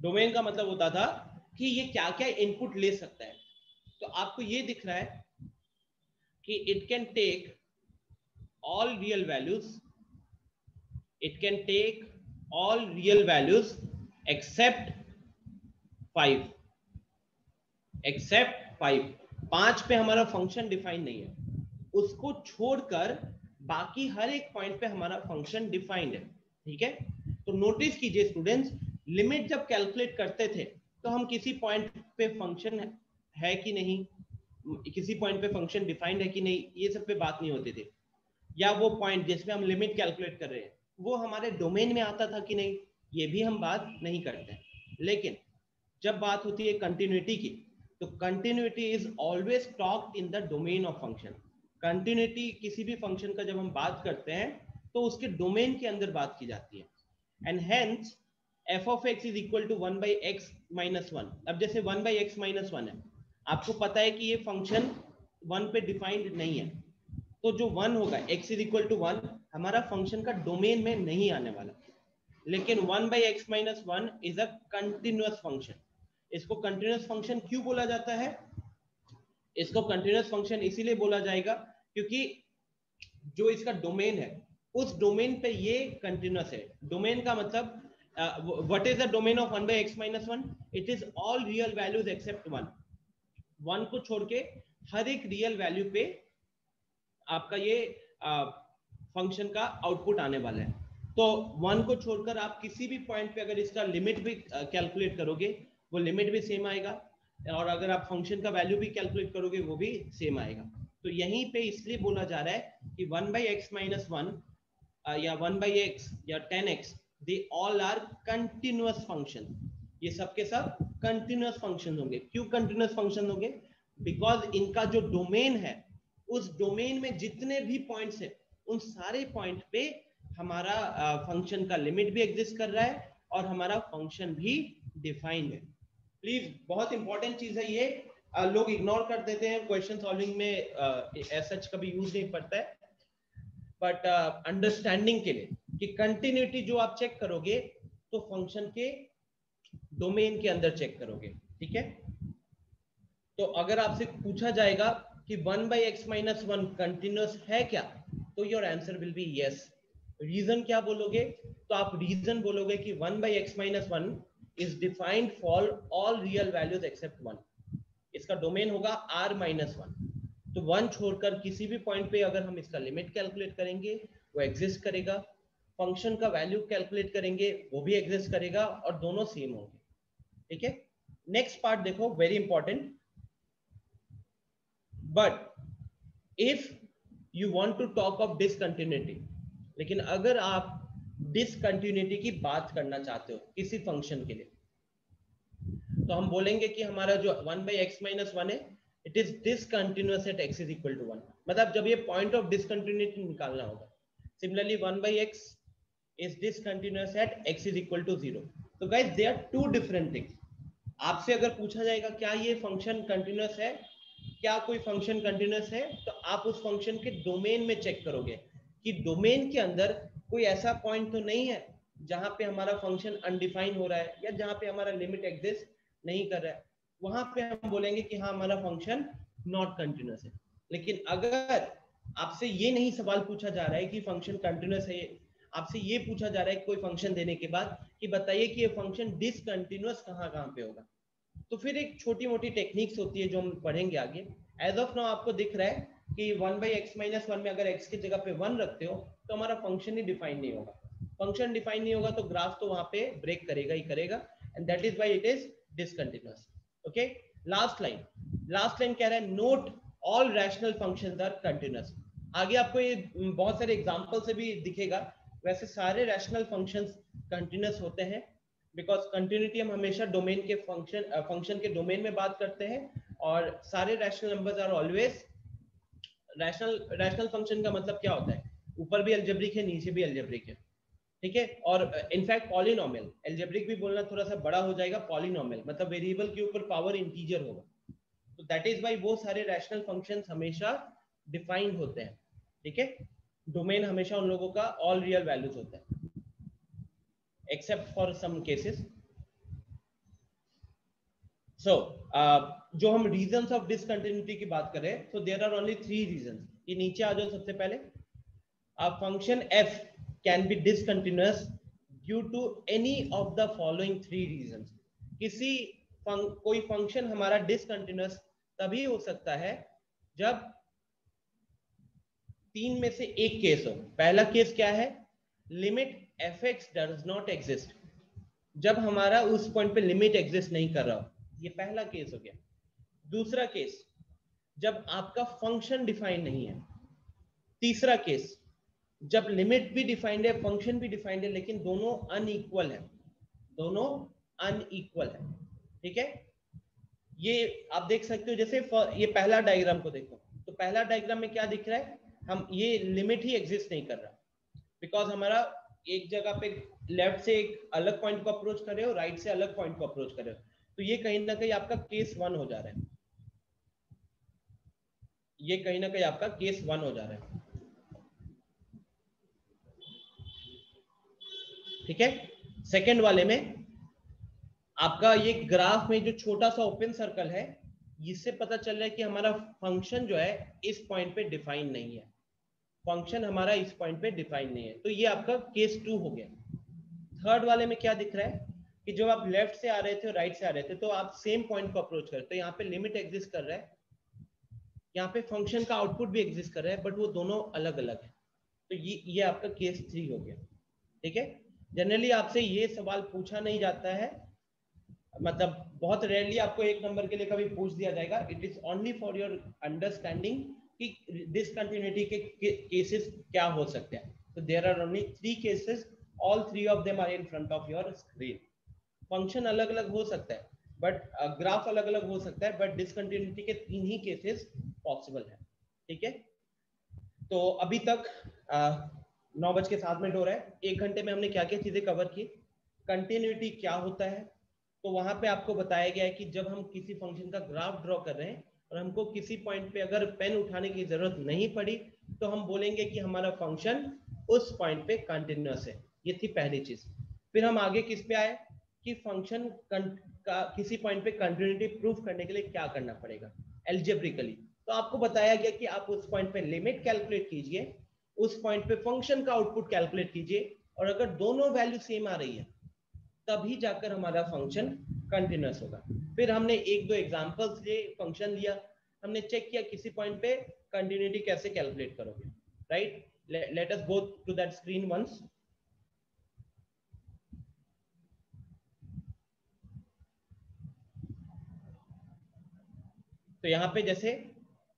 डोमेन का मतलब होता था कि ये क्या क्या इनपुट ले सकता है। तो आपको ये दिख रहा है कि it can take all real values, it can take all real values except 5, except 5। 5 पे हमारा फंक्शन डिफाइन नहीं है, उसको छोड़कर बाकी हर एक पॉइंट पे हमारा फंक्शन डिफाइंड है, ठीक है। तो नोटिस कीजिए स्टूडेंट्स, लिमिट जब कैलकुलेट करते थे तो हम किसी पॉइंट पे फंक्शन है कि नहीं, किसी पॉइंट पे फंक्शन डिफाइंड है कि नहीं, ये सब पे बात नहीं होती थी, या वो पॉइंट जिसमें हम लिमिट कैलकुलेट कर रहे हैं वो हमारे डोमेन में आता था कि नहीं, ये भी हम बात नहीं करते हैं। लेकिन जब बात होती है कंटिन्यूटी की, तो continuity is always talked in the domain of function. Continuity किसी भी फंक्शन का जब हम बात करते हैं तो उसके डोमेन के अंदर बात की जाती है। And hence f of x is equal to 1 by x minus 1। अब जैसे 1 by x minus 1 है, आपको पता है कि ये फंक्शन 1 पे डिफाइंड नहीं है, तो जो 1 होगा x इज इक्वल टू 1 हमारा फंक्शन का डोमेन में नहीं आने वाला। लेकिन 1 by x minus 1 is a continuous function. इसको कंटिन्यूअस फंक्शन क्यों बोला जाता है? इसको कंटिन्यूअस फंक्शन इसीलिए बोला जाएगा क्योंकि जो इसका डोमेन है उस डोमेन पे ये कंटिन्यूअस है। डोमेन का मतलब what is the domain of 1 by x minus 1? It is all real values except 1। 1 को छोड़ के हर एक रियल वैल्यू पे आपका ये फंक्शन का आउटपुट आने वाला है। तो 1 को छोड़कर आप किसी भी पॉइंट पे अगर इसका लिमिट भी कैलकुलेट करोगे वो लिमिट भी सेम आएगा, और अगर आप फंक्शन का वैल्यू भी कैलकुलेट करोगे वो भी सेम आएगा। तो यहीं पे इसलिए बोला जा रहा है कि 1/x-1 या 1/x या 10x they all are continuous function. ये सब के सब कंटिन्यूअस फंक्शन होंगे। क्यों कंटिन्यूअस फंक्शन होंगे? बिकॉज इनका जो डोमेन है उस डोमेन में जितने भी पॉइंट्स है उन सारे पॉइंट पे हमारा फंक्शन का लिमिट भी एग्जिस्ट कर रहा है और हमारा फंक्शन भी डिफाइंड है। प्लीज बहुत इंपॉर्टेंट चीज है ये, लोग इग्नोर कर देते हैं, क्वेश्चन सॉल्विंग में ऐसा कभी यूज नहीं पड़ता है, बट अंडरस्टैंडिंग के लिए कि कंटिन्यूटी जो आप चेक करोगे तो फंक्शन के डोमेन के अंदर चेक करोगे, ठीक है। तो अगर आपसे पूछा जाएगा कि 1/x-1 कंटिन्यूअस है क्या, तो your answer will be yes. Reason क्या बोलोगे? तो आप रीजन बोलोगे कि 1/x-1 is defined for all real values except 1। इसका डोमेन होगा r-1। तो 1 छोड़कर किसी भी पॉइंट पे अगर हम इसका लिमिट कैलकुलेट करेंगे वो एग्जिस्ट करेगा, फंक्शन का वैल्यू कैलकुलेट करेंगे वो भी एग्जिस्ट करेगा, और दोनों सेम होंगे, ठीक है। नेक्स्ट पार्ट देखो, very important. But if you want to talk of discontinuity, लेकिन अगर आप डिसकंटिन्यूटी की बात करना चाहते हो किसी फंक्शन के लिए, तो हम बोलेंगे कि हमारा जो 1/x-1 है it is discontinuous at x is equal to 1। मतलब जब ये पॉइंट ऑफ डिसकंटिन्यूटी निकालना होगा। Similarly 1/x is discontinuous at x is equal to 0। तो guys they are two different things. आपसे अगर पूछा जाएगा क्या ये फंक्शन कंटिन्यूअस है, क्या कोई फंक्शन कंटिन्यूअस है, तो आप उस फंक्शन के डोमेन में चेक करोगे कि डोमेन के अंदर कोई ऐसा पॉइंट तो नहीं है जहां पे हमारा फंक्शन अनडिफाइन हो रहा है या जहां पे हमारा लिमिट एग्जिस्ट नहीं कर रहा है, वहां पे हम बोलेंगे कि हाँ हमारा फंक्शन नॉट कंटिन्यूअस है। लेकिन अगर आपसे ये नहीं सवाल पूछा जा रहा है कि फंक्शन कंटिन्यूअस है, आपसे ये पूछा जा रहा है कोई फंक्शन देने के बाद कि बताइए कि ये फंक्शन डिसकंटिन्यूअस कहाँ पे होगा, तो फिर एक छोटी मोटी टेक्निक्स होती है जो हम पढ़ेंगे आगे। एज ऑफ नाउ आपको दिख रहा है कि 1/x-1 में अगर x की जगह पे 1 रखते हो तो हमारा फंक्शन ही डिफाइन नहीं होगा। फंक्शन डिफाइन नहीं होगा तो ग्राफ तो वहां पे ब्रेक करेगा ही करेगा, and that is why it is discontinuous. Okay, last line कह रहा है note all rational functions are continuous. आगे आपको ये बहुत सारे एग्जांपल से भी दिखेगा। वैसे सारे रैशनल फंक्शंस कंटिन्यूअस होते हैं, बिकॉज कंटिन्यूटी हम हमेशा डोमेन के फंक्शन के डोमेन में बात करते हैं, और सारे rational numbers are always rational function का मतलब क्या होता है? ऊपर भी अलजेब्रिक है, नीचे भी अलजेब्रिक है, ठीक है। और इनफैक्ट पॉलिनोमियल, अलजेब्रिक भी बोलना थोड़ा सा बड़ा हो जाएगा, पॉलिनोमियल मतलब वेरिएबल के ऊपर पावर इंटीजर होगा। तो दैट इज व्हाई वो सारे रैशनल फंक्शंस हमेशा डिफाइंड होते हैं, ठीक है। डोमेन हमेशा उन लोगों का ऑल रियल वैल्यूज होता है एक्सेप्ट फॉर सम केसेस। सो जो हम रीजंस ऑफ डिसकंटिन्यूटी की बात करें, so there are only 3 reasons। ये नीचे आ जाओ सबसे पहले। A function f can be discontinuous due to any of the following 3 reasons। कोई फंक्शन हमारा डिसकंटिन्यूअस तभी हो सकता है जब 3 में से एक केस हो। पहला केस क्या है? Limit fx does not exist, जब हमारा उस पॉइंट पे लिमिट एग्जिस्ट नहीं कर रहा हो, ये पहला केस हो गया। दूसरा केस, जब आपका फंक्शन डिफाइंड नहीं है। तीसरा केस, जब लिमिट भी डिफाइंड है, फंक्शन भी डिफाइंड है, लेकिन दोनों अनइक्वल है, ठीक है। ये आप देख सकते हो, जैसे ये पहला डायग्राम को देखो, तो पहला डायग्राम में क्या दिख रहा है? हम ये लिमिट ही एग्जिस्ट नहीं कर रहा, बिकॉज हमारा एक जगह पे लेफ्ट से एक अलग पॉइंट को अप्रोच कर रहे हो, राइट से अलग पॉइंट को अप्रोच कर रहे हो, तो ये कहीं ना कहीं आपका केस 1 हो जा रहा है, ये कहीं ना कहीं आपका केस 1 हो जा रहा है, ठीक है। सेकंड वाले में आपका ये ग्राफ में जो छोटा सा ओपन सर्कल है, इससे पता चल रहा है कि हमारा फंक्शन जो है इस पॉइंट पे डिफाइन नहीं है, फंक्शन हमारा इस पॉइंट पे डिफाइन नहीं है, तो ये आपका केस 2 हो गया। थर्ड वाले में क्या दिख रहा है कि जब आप लेफ्ट से आ रहे थे और राइट से आ रहे थे, तो आप सेम पॉइंट को अप्रोच करते, तो यहाँ पे लिमिट एग्जिस्ट कर रहा है, यहाँ पे फंक्शन का आउटपुट भी एग्जिस्ट कर रहा है, बट वो दोनों अलग अलग है। तो ये आपका केस 3 हो गया। ठीक है, जनरली आपसे ये सवाल पूछा नहीं जाता है, मतलब बहुत रेयरली आपको 1 नंबर के लिए कभी पूछ दिया जाएगा। It is only for your understanding कि डिसकंटिन्यूटी के केसेस क्या हो सकते हैं। तो there are only 3 cases, all 3 of them are in front of your screen. Function अलग अलग हो सकता है, बट ग्राफ अलग अलग हो सकता है, बट डिसकंटिन्यूटी के 3 ही केसेस पॉसिबल है। ठीक है, तो अभी तक 9:07 हो रहा है। 1 घंटे में हमने क्या क्या चीजें कवर की। कंटिन्यूटी क्या होता है, तो वहां पे आपको बताया गया है कि जब हम किसी फंक्शन का ग्राफ ड्रॉ कर रहे हैं और हमको किसी पॉइंट पे अगर पेन उठाने की जरूरत नहीं पड़ी, तो हम बोलेंगे कि हमारा फंक्शन उस पॉइंट पे कंटिन्यूअस है। ये थी पहली चीज। फिर हम आगे किस पे आए कि फंक्शन का किसी पॉइंट पे कंटिन्यूटी प्रूफ करने के लिए क्या करना पड़ेगा एल्जेब्रिकली। तो आपको बताया गया कि आप उस पॉइंट पे लिमिट कैलकुलेट कीजिए, उस पॉइंट पे फंक्शन का आउटपुट कैलकुलेट कीजिए, और अगर दोनों वैल्यू सेम आ रही है तभी जाकर हमारा फंक्शन कंटिन्यूअस होगा। फिर हमने 1-2 एग्जांपल्स लिए, फंक्शन लिया, हमने चेक किया किसी पॉइंट पे कंटिन्यूटी कैसे कैलकुलेट करोगे। Right, let us go to that screen once. तो यहाँ पे जैसे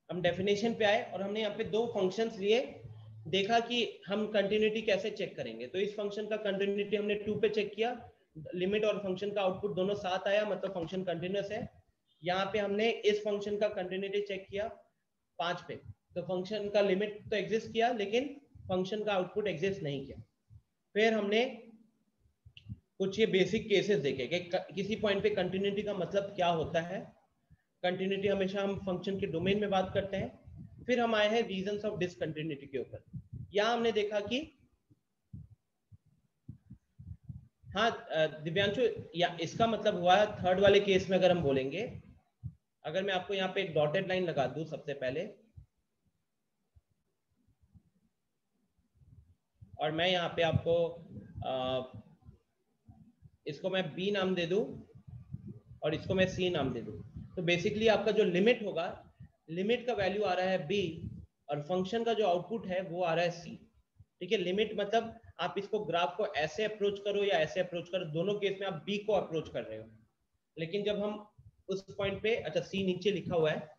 हम डेफिनेशन पे आए और हमने यहाँ पे 2 फंक्शंस लिए, देखा कि हम कंटिन्यूटी कैसे चेक करेंगे। तो इस फंक्शन का कंटिन्यूटी हमने 2 पे चेक किया, लिमिट और फंक्शन का आउटपुट दोनों साथ आया, मतलब फंक्शन कंटिन्यूअस है। यहाँ पे हमने इस फंक्शन का कंटिन्यूटी चेक किया 5 पे, तो फंक्शन का लिमिट तो एग्जिस्ट किया लेकिन फंक्शन का आउटपुट एग्जिस्ट नहीं किया। फिर हमने कुछ ये बेसिक केसेस देखे कि किसी पॉइंट पे कंटिन्यूटी का मतलब क्या होता है। कंटिन्यूटी हमेशा हम फंक्शन के डोमेन में बात करते हैं। फिर हम आए हैं रीजंस ऑफ डिसकंटिन्यूटी के ऊपर। यहाँ हमने देखा कि हाँ दिव्यांशु, या इसका मतलब हुआ थर्ड वाले केस में अगर हम बोलेंगे, अगर मैं आपको यहाँ पे एक डॉटेड लाइन लगा दूं सबसे पहले, और मैं यहाँ पे आपको इसको मैं B नाम दे दूं और इसको मैं C नाम दे दूं, तो बेसिकली आपका जो लिमिट होगा, लिमिट का वैल्यू आ रहा है B और फंक्शन का जो आउटपुट है वो आ रहा है C। ठीक है, लिमिट मतलब आप इसको ग्राफ को ऐसे अप्रोच करो या ऐसे अप्रोच करो, दोनों केस में आप B को अप्रोच कर रहे हो। लेकिन जब हम उस पॉइंट पे, अच्छा C नीचे लिखा हुआ है,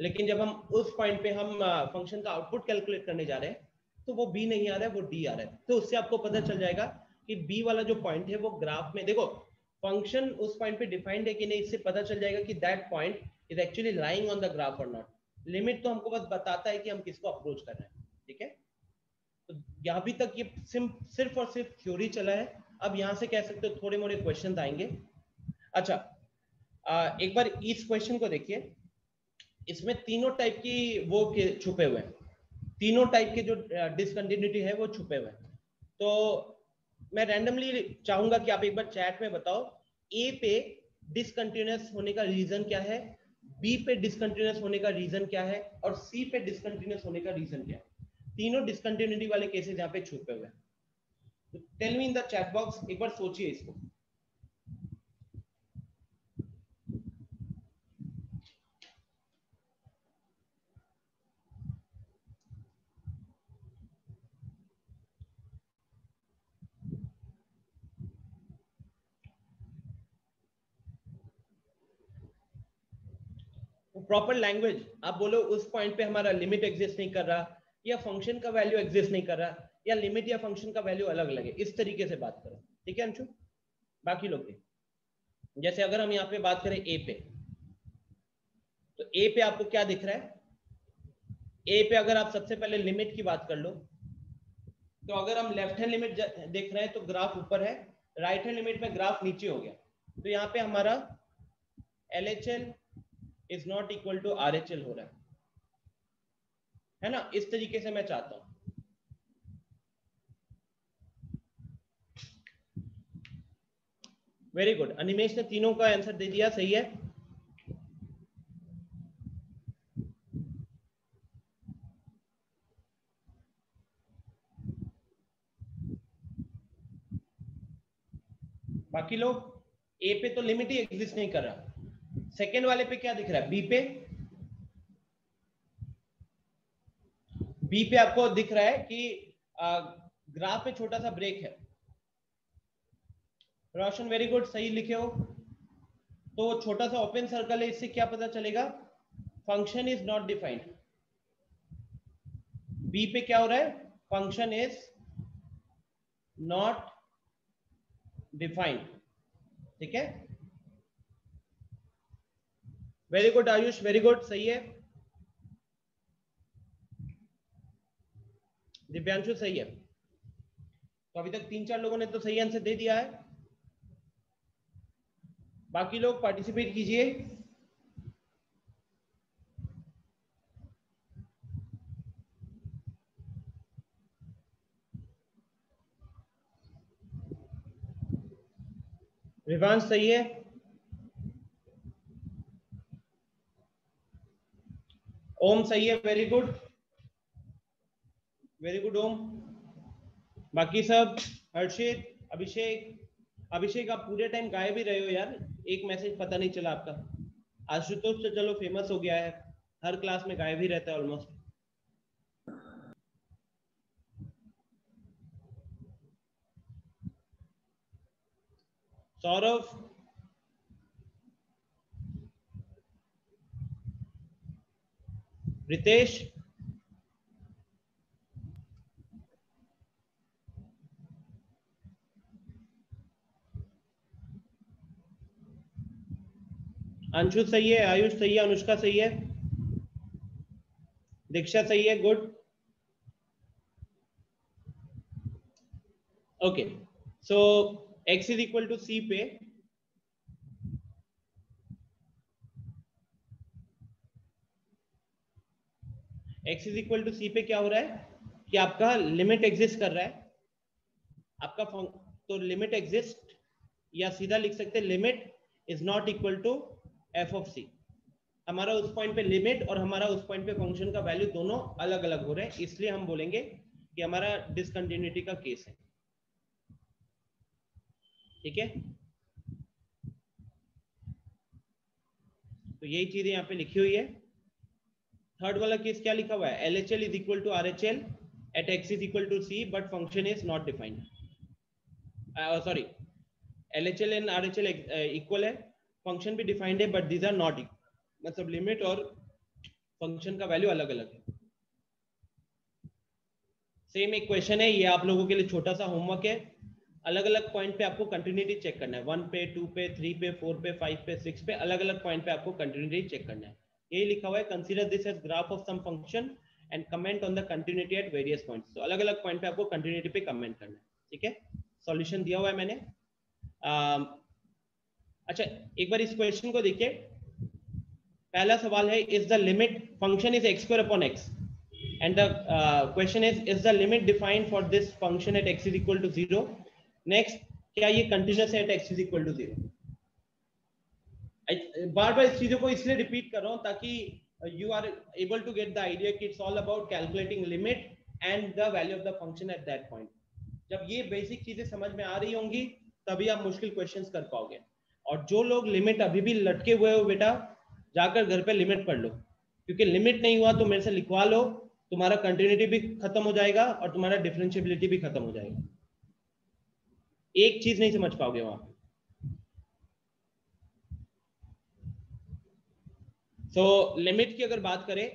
लेकिन जब हम उस पॉइंट पे हम फंक्शन का आउटपुट कैलकुलेट करने जा रहे हैं तो वो B नहीं आ रहा है, वो D आ रहा है। तो उससे आपको पता चल जाएगा कि B वाला जो पॉइंट है वो ग्राफ में, देखो फंक्शन उस पॉइंट पे डिफाइंड है कि नहीं, इससे पता चल जाएगा कि that point is actually lying on the graph और नॉट। लिमिट तो हमको बस बताता है कि हम किसको अप्रोच कर रहे हैं। ठीक है, तो यहाँ भी तक ये सिर्फ और सिर्फ थ्योरी चला है। अब यहाँ से कह सकते हो थोड़े मोड़े क्वेश्चन आएंगे। अच्छा, एक बार इस क्वेश्चन को देखिए, इसमें तीनों टाइप की वो छुपे हुए हैं, तीनों टाइप के जो डिसकंटिन्यूटी है वो छुपे हुए हैं। तो मैं रैंडमली चाहूंगा कि आप एक बार चैट में बताओ ए पे डिसकंटिन्यूअस होने का रीजन क्या है, बी पे डिसकंटिन्यूअस होने का रीजन क्या है, और सी पे डिसकंटिन्यूअस होने का रीजन क्या है। तीनों डिसकंटिन्यूटी वाले केसेस यहाँ पे छुपे हुए हैं। तो tell me in the chat box, एक बार सोचिए इसको। प्रॉपर लैंग्वेज आप बोलो, उस पॉइंट पे हमारा लिमिट एग्जिस्ट नहीं कर रहा, या फंक्शन का वैल्यू एग्जिस्ट नहीं कर रहा, या लिमिट या फंक्शन का वैल्यू अलग अलग है, इस तरीके से बात करो। ठीक है अंशु, बाकी लोग भी। जैसे अगर हम यहाँ पे बात करें ए पे, तो ए पे आपको क्या दिख रहा है? ए पे अगर आप सबसे पहले लिमिट की बात कर लो, तो अगर हम लेफ्ट हैंड लिमिट देख रहे हैं तो ग्राफ ऊपर है, राइट हैंड लिमिट में ग्राफ नीचे हो गया। तो यहाँ पे हमारा LHL is not equal to RHL हो रहा है ना, इस तरीके से मैं चाहता हूं। वेरी गुड, अनिमेश ने तीनों का आंसर दे दिया, सही है। बाकी लोग, ए पे तो लिमिट ही एग्जिस्ट नहीं कर रहा। सेकेंड वाले पे क्या दिख रहा है? बी पे बी पे आपको दिख रहा है कि ग्राफ में छोटा सा ब्रेक है। रोशन वेरी गुड, सही लिखे हो। तो छोटा सा ओपन सर्कल है, इससे क्या पता चलेगा? Function is not defined. B पे क्या हो रहा है? Function is not defined. ठीक है, very good Ayush, very good, सही है। दिव्यांशु सही है। तो अभी तक 3-4 लोगों ने तो सही आंसर दे दिया है। बाकी लोग पार्टिसिपेट कीजिए। रिवांश सही है। ओम सही है, वेरी गुड, वेरी गुड ओम। बाकी सब हर्षित, अभिषेक। अभिषेक आप पूरे टाइम गायब ही रहे हो यार, एक मैसेज पता नहीं चला आपका। आशुतोष तो चलो फेमस हो गया है, हर क्लास में गायब ही रहता है ऑलमोस्ट। सौरभ, रितेश, अंशु सही है, आयुष सही है, अनुष्का सही है, दीक्षा सही है, good. Okay, so x is equal to C पे x is equal to C पे क्या हो रहा है कि आपका लिमिट एग्जिस्ट कर रहा है आपका तो लिमिट एग्जिस्ट, या सीधा लिख सकते हैं limit is not equal to f of C. हमारा उस पॉइंट पे लिमिट और हमारा उस पॉइंट पे फंक्शन का वैल्यू दोनों अलग अलग हो रहे हैं, इसलिए हम बोलेंगे कि हमारा डिसकंटिन्यूटी का केस है। ठीक है, तो यही चीजें यहाँ पे लिखी हुई है। थर्ड वाला केस क्या लिखा हुआ है? LHL is equal to RHL at x is equal to c but function is not defined. Sorry, LHL and RHL equal है, फंक्शन भी डिफाइंड है, but these are not equal, मतलब लिमिट और फंक्शन का वैल्यू अलग अलग है। Same एक क्वेश्चन है, ये आप लोगों के लिए छोटा सा होमवर्क है। अलग अलग पॉइंट पे आपको कंटिन्यूटी चेक करना है, 1 पे, 2 पे, 3 पे, 4 पे, 5 पे, 6 पे, अलग अलग पॉइंट पे आपको कंटिन्यूटी चेक करना है। यही लिखा हुआ है, consider this as graph of some function and comment on the continuity at various points. तो अलग अलग पॉइंट पे आपको कंटिन्यूटी पे कमेंट करना है। ठीक है, सॉल्यूशन दिया हुआ है मैंने। अच्छा, एक बार इस क्वेश्चन को देखिए। पहला सवाल है, is the limit function is x square upon x and the question is the limit defined for this function at x is equal to 0? Next, क्या ये continuous है at x is equal to 0? बार बार इस चीजों को इसलिए repeat कर रहा हूं ताकि you are able to get the idea कि it's all about calculating limit and the value of the function at that point. जब ये बेसिक चीजें समझ में आ रही होंगी तभी आप मुश्किल क्वेश्चंस कर पाओगे। और जो लोग लिमिट अभी भी लटके हुए हो, बेटा जाकर घर पे लिमिट पढ़ लो, क्योंकि लिमिट नहीं हुआ तो मेरे से लिखवा लो, तुम्हारा कंटिन्यूटी भी खत्म हो जाएगा और तुम्हारा डिफरेंशिएबिलिटी भी खत्म हो जाएगा। एक चीज नहीं समझ पाओगे वहां। सो लिमिट की अगर बात करें,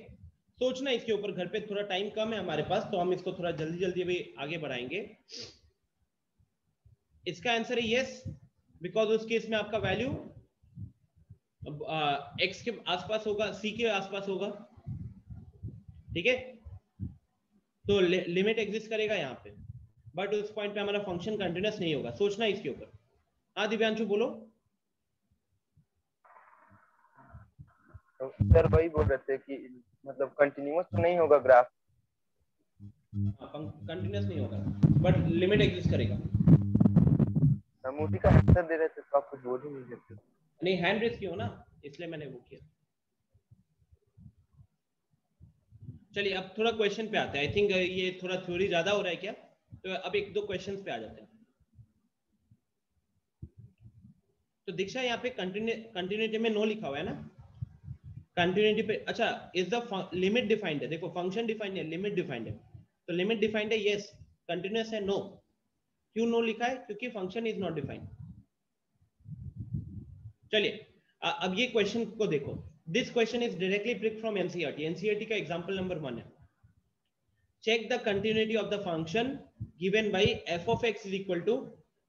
सोचना इसके ऊपर घर पे, थोड़ा टाइम कम है हमारे पास तो हम इसको थोड़ा जल्दी जल्दी अभी आगे बढ़ाएंगे। इसका आंसर है यस, बिकॉज उस केस में आपका वैल्यू x के आसपास होगा, c के आसपास होगा। ठीक है, तो लिमिट एग्जिस्ट करेगा यहाँ पे, बट उस पॉइंट पे हमारा फंक्शन कंटिन्यूअस नहीं होगा। सोचना इसके ऊपर। हाँ दिव्यांशु बोलो। तो सर वही बोल रहे थे कि मतलब कंटिन्यूअस तो नहीं होगा ग्राफ। कंटिन्यूअस नहीं होगा बट लिमिट एग्जिस्ट करेगा। हम उसी का आंसर दे रहे थे तो आप कुछ बोल ही नहीं सकते। नहीं, हैंड रेस किया ना, इसलिए मैंने वो किया। चलिए अब थोड़ा क्वेश्चन पे आते हैं। आई थिंक ये थोड़ा थ्योरी ज्यादा हो रहा है क्या, तो अब एक दो क्वेश्चंस पे आ जाते हैं। तो दीक्षा यहाँ पे कंटिन्यूटी में नो लिखा हुआ है ना? कंटिन्यूटी पे, अच्छा इज द लिमिट डिफाइंड है, देखो फंक्शन डिफाइंड है, लिमिट डिफाइंड है, तो लिमिट डिफाइंड है यस, कंटिन्यूअस है नो। क्यों नो लिखा है? क्योंकि फंक्शन इज नॉट डिफाइंड। चलिए अब ये क्वेश्चन को देखो, this question is directly picked from NCERT, NCERT का एग्जांपल नंबर 1 है। Check the continuity of the function given by f of x is equal to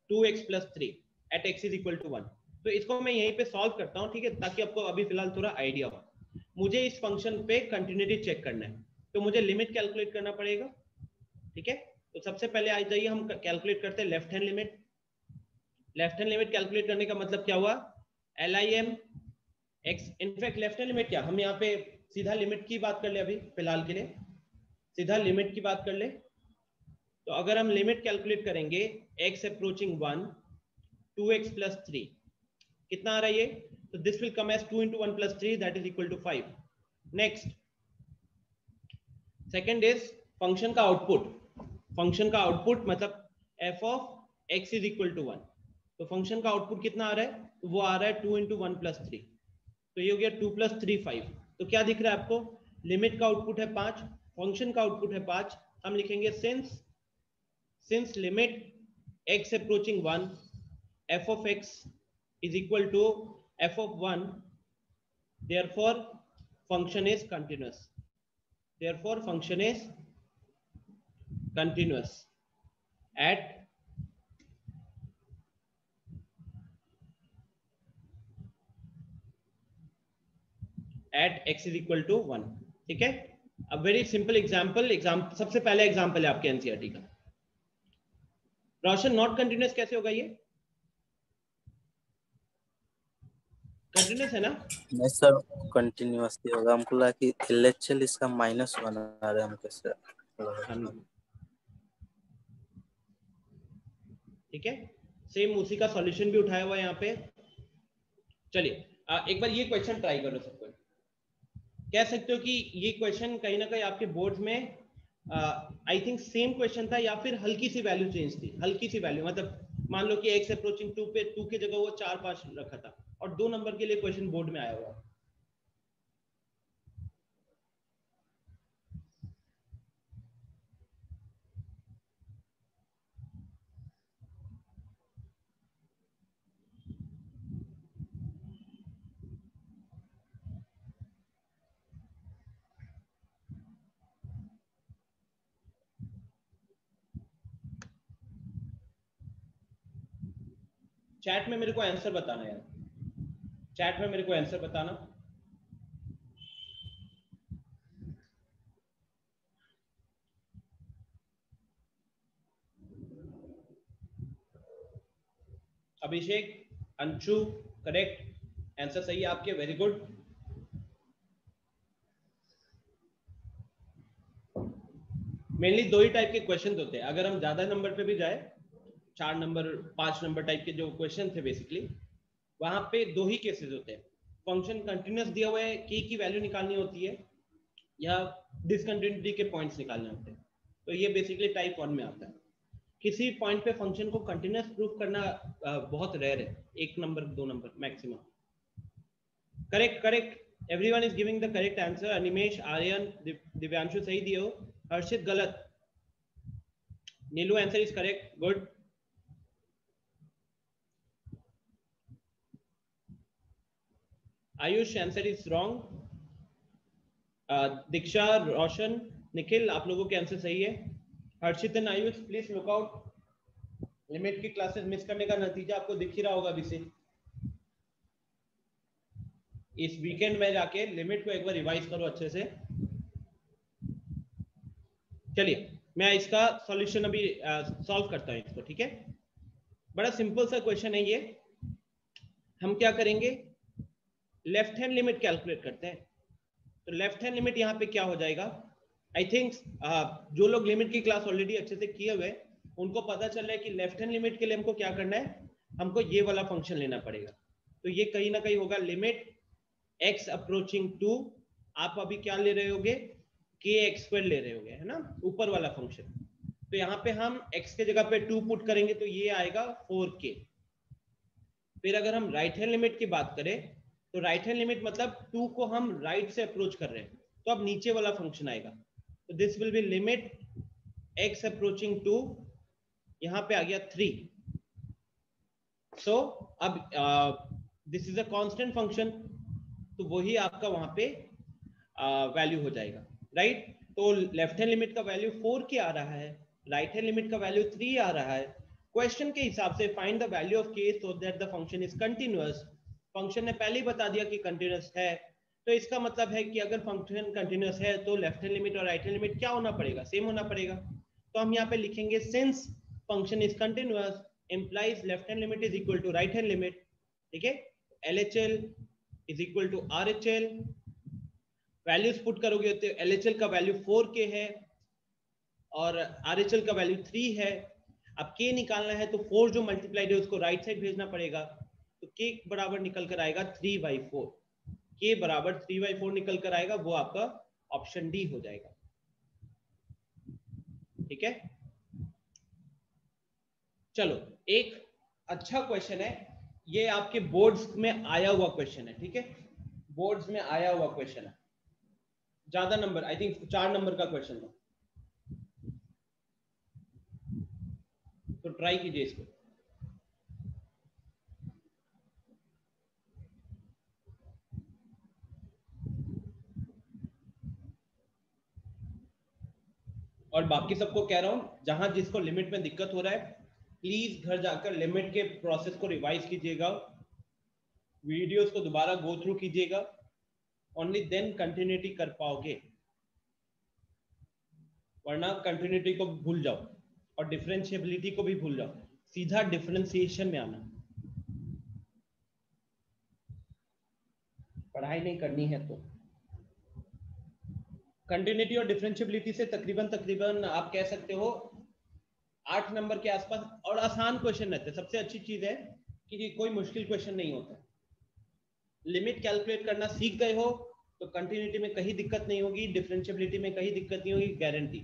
2x plus 3 at x is equal to 1। तो इसको मैं यहीं पे solve करता हूं, ठीक है, ताकि आपको अभी फिलहाल थोड़ा आइडिया हो। मुझे इस फंक्शन पे कंटिन्यूटी चेक करना है, तो मुझे लिमिट कैलकुलेट करना पड़ेगा, ठीक है। तो सबसे पहले आ जाइए हम कैलकुलेट करते हैं left hand limit. Left hand limit calculate करने का मतलब क्या हुआ, LIM x, in fact left hand limit क्या, हम यहाँ पे सीधा लिमिट की बात कर ले, अभी फिलहाल के लिए सीधा लिमिट की बात कर ले। तो अगर हम लिमिट कैलकुलेट करेंगे x अप्रोचिंग 1 2x plus 3 कितना आ रहा है ये, तो this will come as 2 into 1 plus 3 that is equal to 5। Next second is function का आउटपुट, फंक्शन का आउटपुट मतलब f of x is equal to 1, तो फंक्शन का आउटपुट कितना आ रहा है, तो वो आ रहा है 2 into 1 plus 3, तो ये हो गया 2 plus 3 5। तो क्या दिख रहा है आपको, लिमिट का आउटपुट है 5, फंक्शन का आउटपुट है 5, हम लिखेंगे since limit x approaching 1 f of x is equal to f of 1, therefore function is continuous, therefore function is continuous at x is equal to 1, ठीक है। अब वेरी सिंपल एग्जांपल, सबसे पहले एग्जांपल है आपके एनसीईआरटी का। रोशन नॉट कंटिन्यूअस कैसे होगा, ये कंटिन्यूअस है ना? नहीं सर, कंटिन्यूअस ही होगा। हमको लगा कि LHL इसका -1 आ रहा है हमको सर। ठीक है, सेम उसी का सॉल्यूशन भी उठाया हुआ है यहाँ पे। चलिए एक बार ये क्वेश्चन ट्राई करो सबको। कह सकते हो कि ये क्वेश्चन कहीं ना कहीं आपके बोर्ड में आई थिंक सेम क्वेश्चन था, या फिर हल्की सी वैल्यू चेंज थी, हल्की सी वैल्यू, मतलब मान लो कि x अप्रोचिंग 2 पे 2 की जगह वो 4 5 रखा था, और 2 नंबर के लिए क्वेश्चन बोर्ड में आया हुआ। चैट में मेरे को आंसर बताना यार, चैट में मेरे को आंसर बताना। अभिषेक, अंशु, करेक्ट आंसर सही है आपके, वेरी गुड। मेनली 2 ही टाइप के क्वेश्चन होते हैं, अगर हम ज्यादा नंबर पे भी जाए, 4 नंबर 5 नंबर टाइप के जो क्वेश्चन थे बेसिकली, वहां पे 2 ही केसेस होते हैं। फंक्शन कंटिन्यूअस दिया हुआ है, की वैल्यू निकालनी होती है, या डिसकंटिन्यूटी के पॉइंट्स निकालने होते हैं, तो ये बेसिकली टाइप 1 में आता है। किसी पॉइंट पे फंक्शन को कंटिन्यूअस प्रूफ करना बहुत रेयर है, 1 number 2 number maximum. Correct everyone is giving the correct answer. Animesh, Aryan, Divyanshu सही दिए हो, हर्षित गलत, Neelu answer is correct, good. Ayush answer is wrong. Diksha, Roshan, Nikhil आप लोगों के आंसर सही है। Harshit and Ayush please look out, limit की क्लासेस मिस करने का नतीजा आपको दिख ही रहा होगा अभी से। इस वीकेंड में जाके लिमिट को एक बार रिवाइज करो अच्छे से। चलिए मैं इसका सॉल्यूशन अभी सॉल्व करता हूं इसको, ठीक है। बड़ा सिंपल सा क्वेश्चन है ये। हम क्या करेंगे, लेफ्ट हैंड लिमिट कैलकुलेट करते हैं। तो लेफ्ट हैंड लिमिट यहाँ पे क्या हो जाएगा, आई थिंक जो लोग लिमिट की क्लास ऑलरेडी अच्छे से किए हुए उनको पता चल रहा है कि लेफ्ट हैंड लिमिट के लिए हमको क्या करना है, हमको ये वाला फंक्शन लेना पड़ेगा। तो ये कहीं ना कहीं होगा लिमिट x अप्रोचिंग 2, आप अभी क्या ले रहे होगे, kx² ले रहे होगे, है ना, ऊपर वाला फंक्शन। तो यहाँ पे हम x के जगह पे 2 पुट करेंगे तो ये आएगा 4k। फिर अगर हम राइट हैंड लिमिट की बात करें तो राइट हैंड लिमिट मतलब 2 को हम राइट से अप्रोच कर रहे हैं, तो अब नीचे वाला फंक्शन आएगा। तो this will be limit x approaching 2, यहाँ पे आ गया 3। सो अब this is a constant function, तो वही आपका वहां पे वैल्यू हो जाएगा, राइट। तो लेफ्ट हैंड लिमिट का वैल्यू 4 के आ रहा है, राइट हैंड लिमिट का वैल्यू 3 आ रहा है। क्वेश्चन के हिसाब से find the value of k so that the function is continuous. Function ने पहले ही बता दिया कि कंटिन्यूअस है, तो इसका मतलब है कि अगर फंक्शन कंटिन्यूअस है तो लेफ्ट हैंड लिमिट और राइट हैंड लिमिट क्या होना पड़ेगा, सेम होना पड़ेगा। तो हम यहाँ पे लिखेंगे since function is continuous implies left hand limit is equal to right hand limit, ठीक है। LHL is equal to RHL, values put करोगे तो LHL का वैल्यू 4k है और RHL का वैल्यू 3 है। अब k निकालना है तो 4 जो मल्टीप्लाइड है उसको राइट साइड भेजना पड़ेगा, तो k बराबर निकल कर आएगा 3/4, k बराबर 3/4 निकल कर आएगा, वो आपका ऑप्शन डी हो जाएगा, ठीक है। चलो एक अच्छा क्वेश्चन है, ये आपके बोर्ड्स में आया हुआ क्वेश्चन है, ठीक है, बोर्ड्स में आया हुआ क्वेश्चन है, ज्यादा नंबर आई थिंक 4 नंबर का क्वेश्चन था, तो ट्राई कीजिए इसको। और बाकी सबको कह रहा हूं, जहां जिसको लिमिट में दिक्कत हो रहा है प्लीज घर जाकर लिमिट के प्रोसेस को रिवाइज कीजिएगा, वीडियोस को दोबारा गो थ्रू कीजिएगा, ओनली देन कंटिन्यूटी कर पाओगे, वरना कंटिन्यूटी को भूल जाओ और डिफरेंशिएबिलिटी को भी भूल जाओ, सीधा डिफरेंशिएशन में आना। पढ़ाई नहीं करनी है तो कंटिन्यूटी और डिफरेंशिएबिलिटी से तकरीबन आप कह सकते हो 8 नंबर के आसपास, और आसान क्वेश्चन रहते हैं। सबसे अच्छी चीज है कि कोई मुश्किल क्वेश्चन नहीं होता। लिमिट कैलकुलेट करना सीख गए हो तो कंटिन्यूटी में कहीं दिक्कत नहीं होगी, डिफरेंशिएबिलिटी में कहीं दिक्कत नहीं होगी, गारंटी।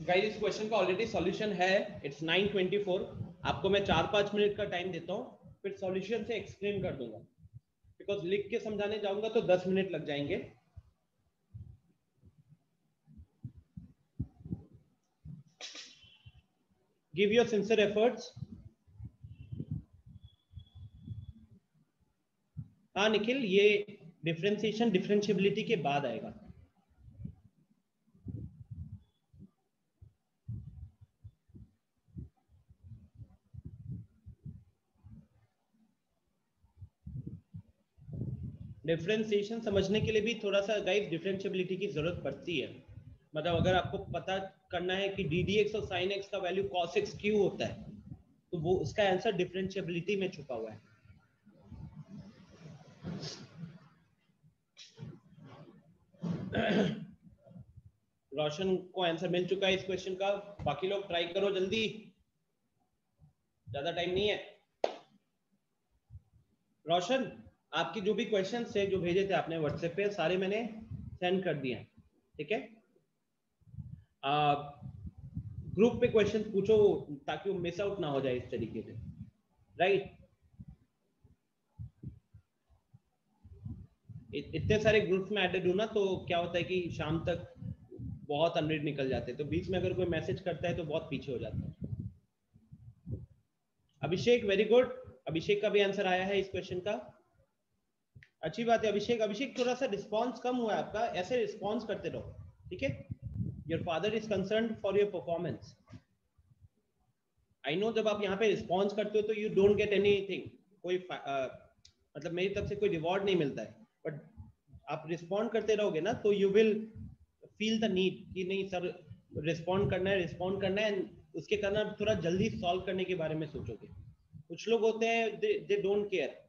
गाइस इस क्वेश्चन का ऑलरेडी सॉल्यूशन है, इट्स 9:24। आपको मैं 4-5 मिनट का टाइम देता हूँ, फिर सॉल्यूशन से एक्सप्लेन कर दूंगा, बिकॉज लिख के समझाने जाऊंगा तो 10 मिनट लग जाएंगे। Give your sincere efforts. हाँ निखिल, ये डिफरेंशिएशन डिफरेंशिएबिलिटी के बाद आएगा। डिफरेंशिएशन समझने के लिए भी थोड़ा सा गाइस डिफरेंशिएबिलिटी की जरूरत पड़ती है। मतलब अगर आपको पता करना है कि ddx और sin x का वैल्यू cos x क्यों होता है, तो वो उसका आंसर डिफरेंशिएबिलिटी में छुपा हुआ है। रोशन को आंसर मिल चुका है इस क्वेश्चन का, बाकी लोग ट्राई करो जल्दी, ज्यादा टाइम नहीं है। रोशन आपकी जो भी क्वेश्चन थे जो भेजे थे आपने व्हाट्सएप पे, सारे मैंने सेंड कर दिए हैं, ठीक है। ग्रुप पे क्वेश्चन पूछो ताकि वो मिस आउट ना हो जाए इस तरीके से, राइट। इतने सारे ग्रुप्स में एडेड हूं ना, तो क्या होता है कि शाम तक बहुत अनरीड निकल जाते हैं, तो बीच में अगर कोई मैसेज करता है तो बहुत पीछे हो जाता है। अभिषेक वेरी गुड, अभिषेक का भी आंसर आया है इस क्वेश्चन का, अच्छी बात है अभिषेक। अभिषेक थोड़ा सा रिस्पॉन्स कम हुआ है आपका, ऐसे रिस्पॉन्स करते रहो, ठीक है। Your father is concerned for your performance. I know जब आप यहाँ पे रिस्पॉन्स करते हो तो यू डोंट गेट एनीथिंग, कोई मतलब मेरी तरफ से कोई रिवॉर्ड नहीं मिलता है, बट आप रिस्पॉन्ड करते रहोगे ना तो you will feel the need कि नहीं सर रिस्पॉन्ड करना है, उसके करना थोड़ा जल्दी सॉल्व करने के बारे में सोचोगे। कुछ लोग होते हैं दे डोंट केयर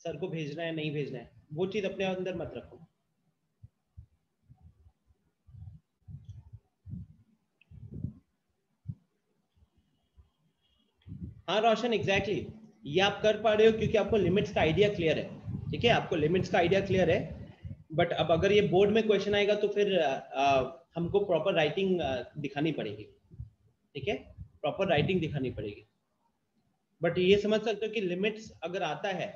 सर को भेजना है नहीं भेजना है, वो चीज अपने अंदर मत रखो। हाँ रोशन एग्जैक्टली, ये आप कर पा रहे हो क्योंकि आपको लिमिट्स का आइडिया क्लियर है, ठीक है। आपको लिमिट्स का आइडिया क्लियर है, बट अब अगर ये बोर्ड में क्वेश्चन आएगा तो फिर हमको प्रॉपर राइटिंग दिखानी पड़ेगी, ठीक है, प्रॉपर राइटिंग दिखानी पड़ेगी। बट ये समझ सकते हो कि लिमिट्स अगर आता है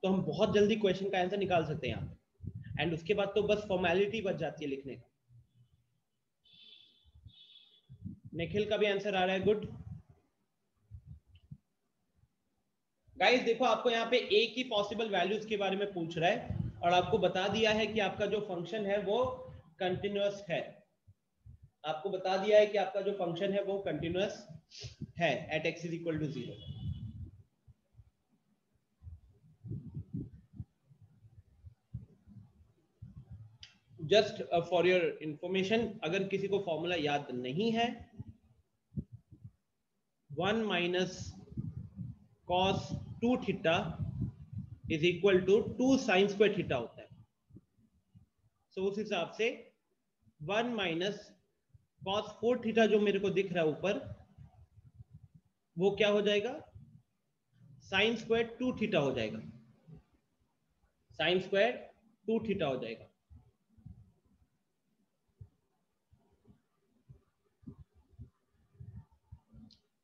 तो हम बहुत जल्दी क्वेश्चन का आंसर निकाल सकते हैं यहाँ पे, एंड उसके बाद तो बस फॉर्मेलिटी बच जाती है लिखने का। निखिल का भी आंसर आ रहा है, गुड। गाइस देखो आपको यहाँ पे एक ही पॉसिबल वैल्यूज के बारे में पूछ रहा है और आपको बता दिया है कि आपका जो फंक्शन है वो कंटिन्यूअस है। आपको बता दिया है कि आपका जो फंक्शन है वो कंटिन्यूअस है at x is equal to 0। Just for your information, अगर किसी को फॉर्मूला याद नहीं है, 1 minus cos 2 theta is equal to 2 sin square theta होता है। सो उस हिसाब से 1 माइनस cos 4 थीटा जो मेरे को दिख रहा है ऊपर, वो क्या हो जाएगा, sin स्क्वायर 2 थीटा हो जाएगा, sin स्क्वायर 2 थीटा हो जाएगा।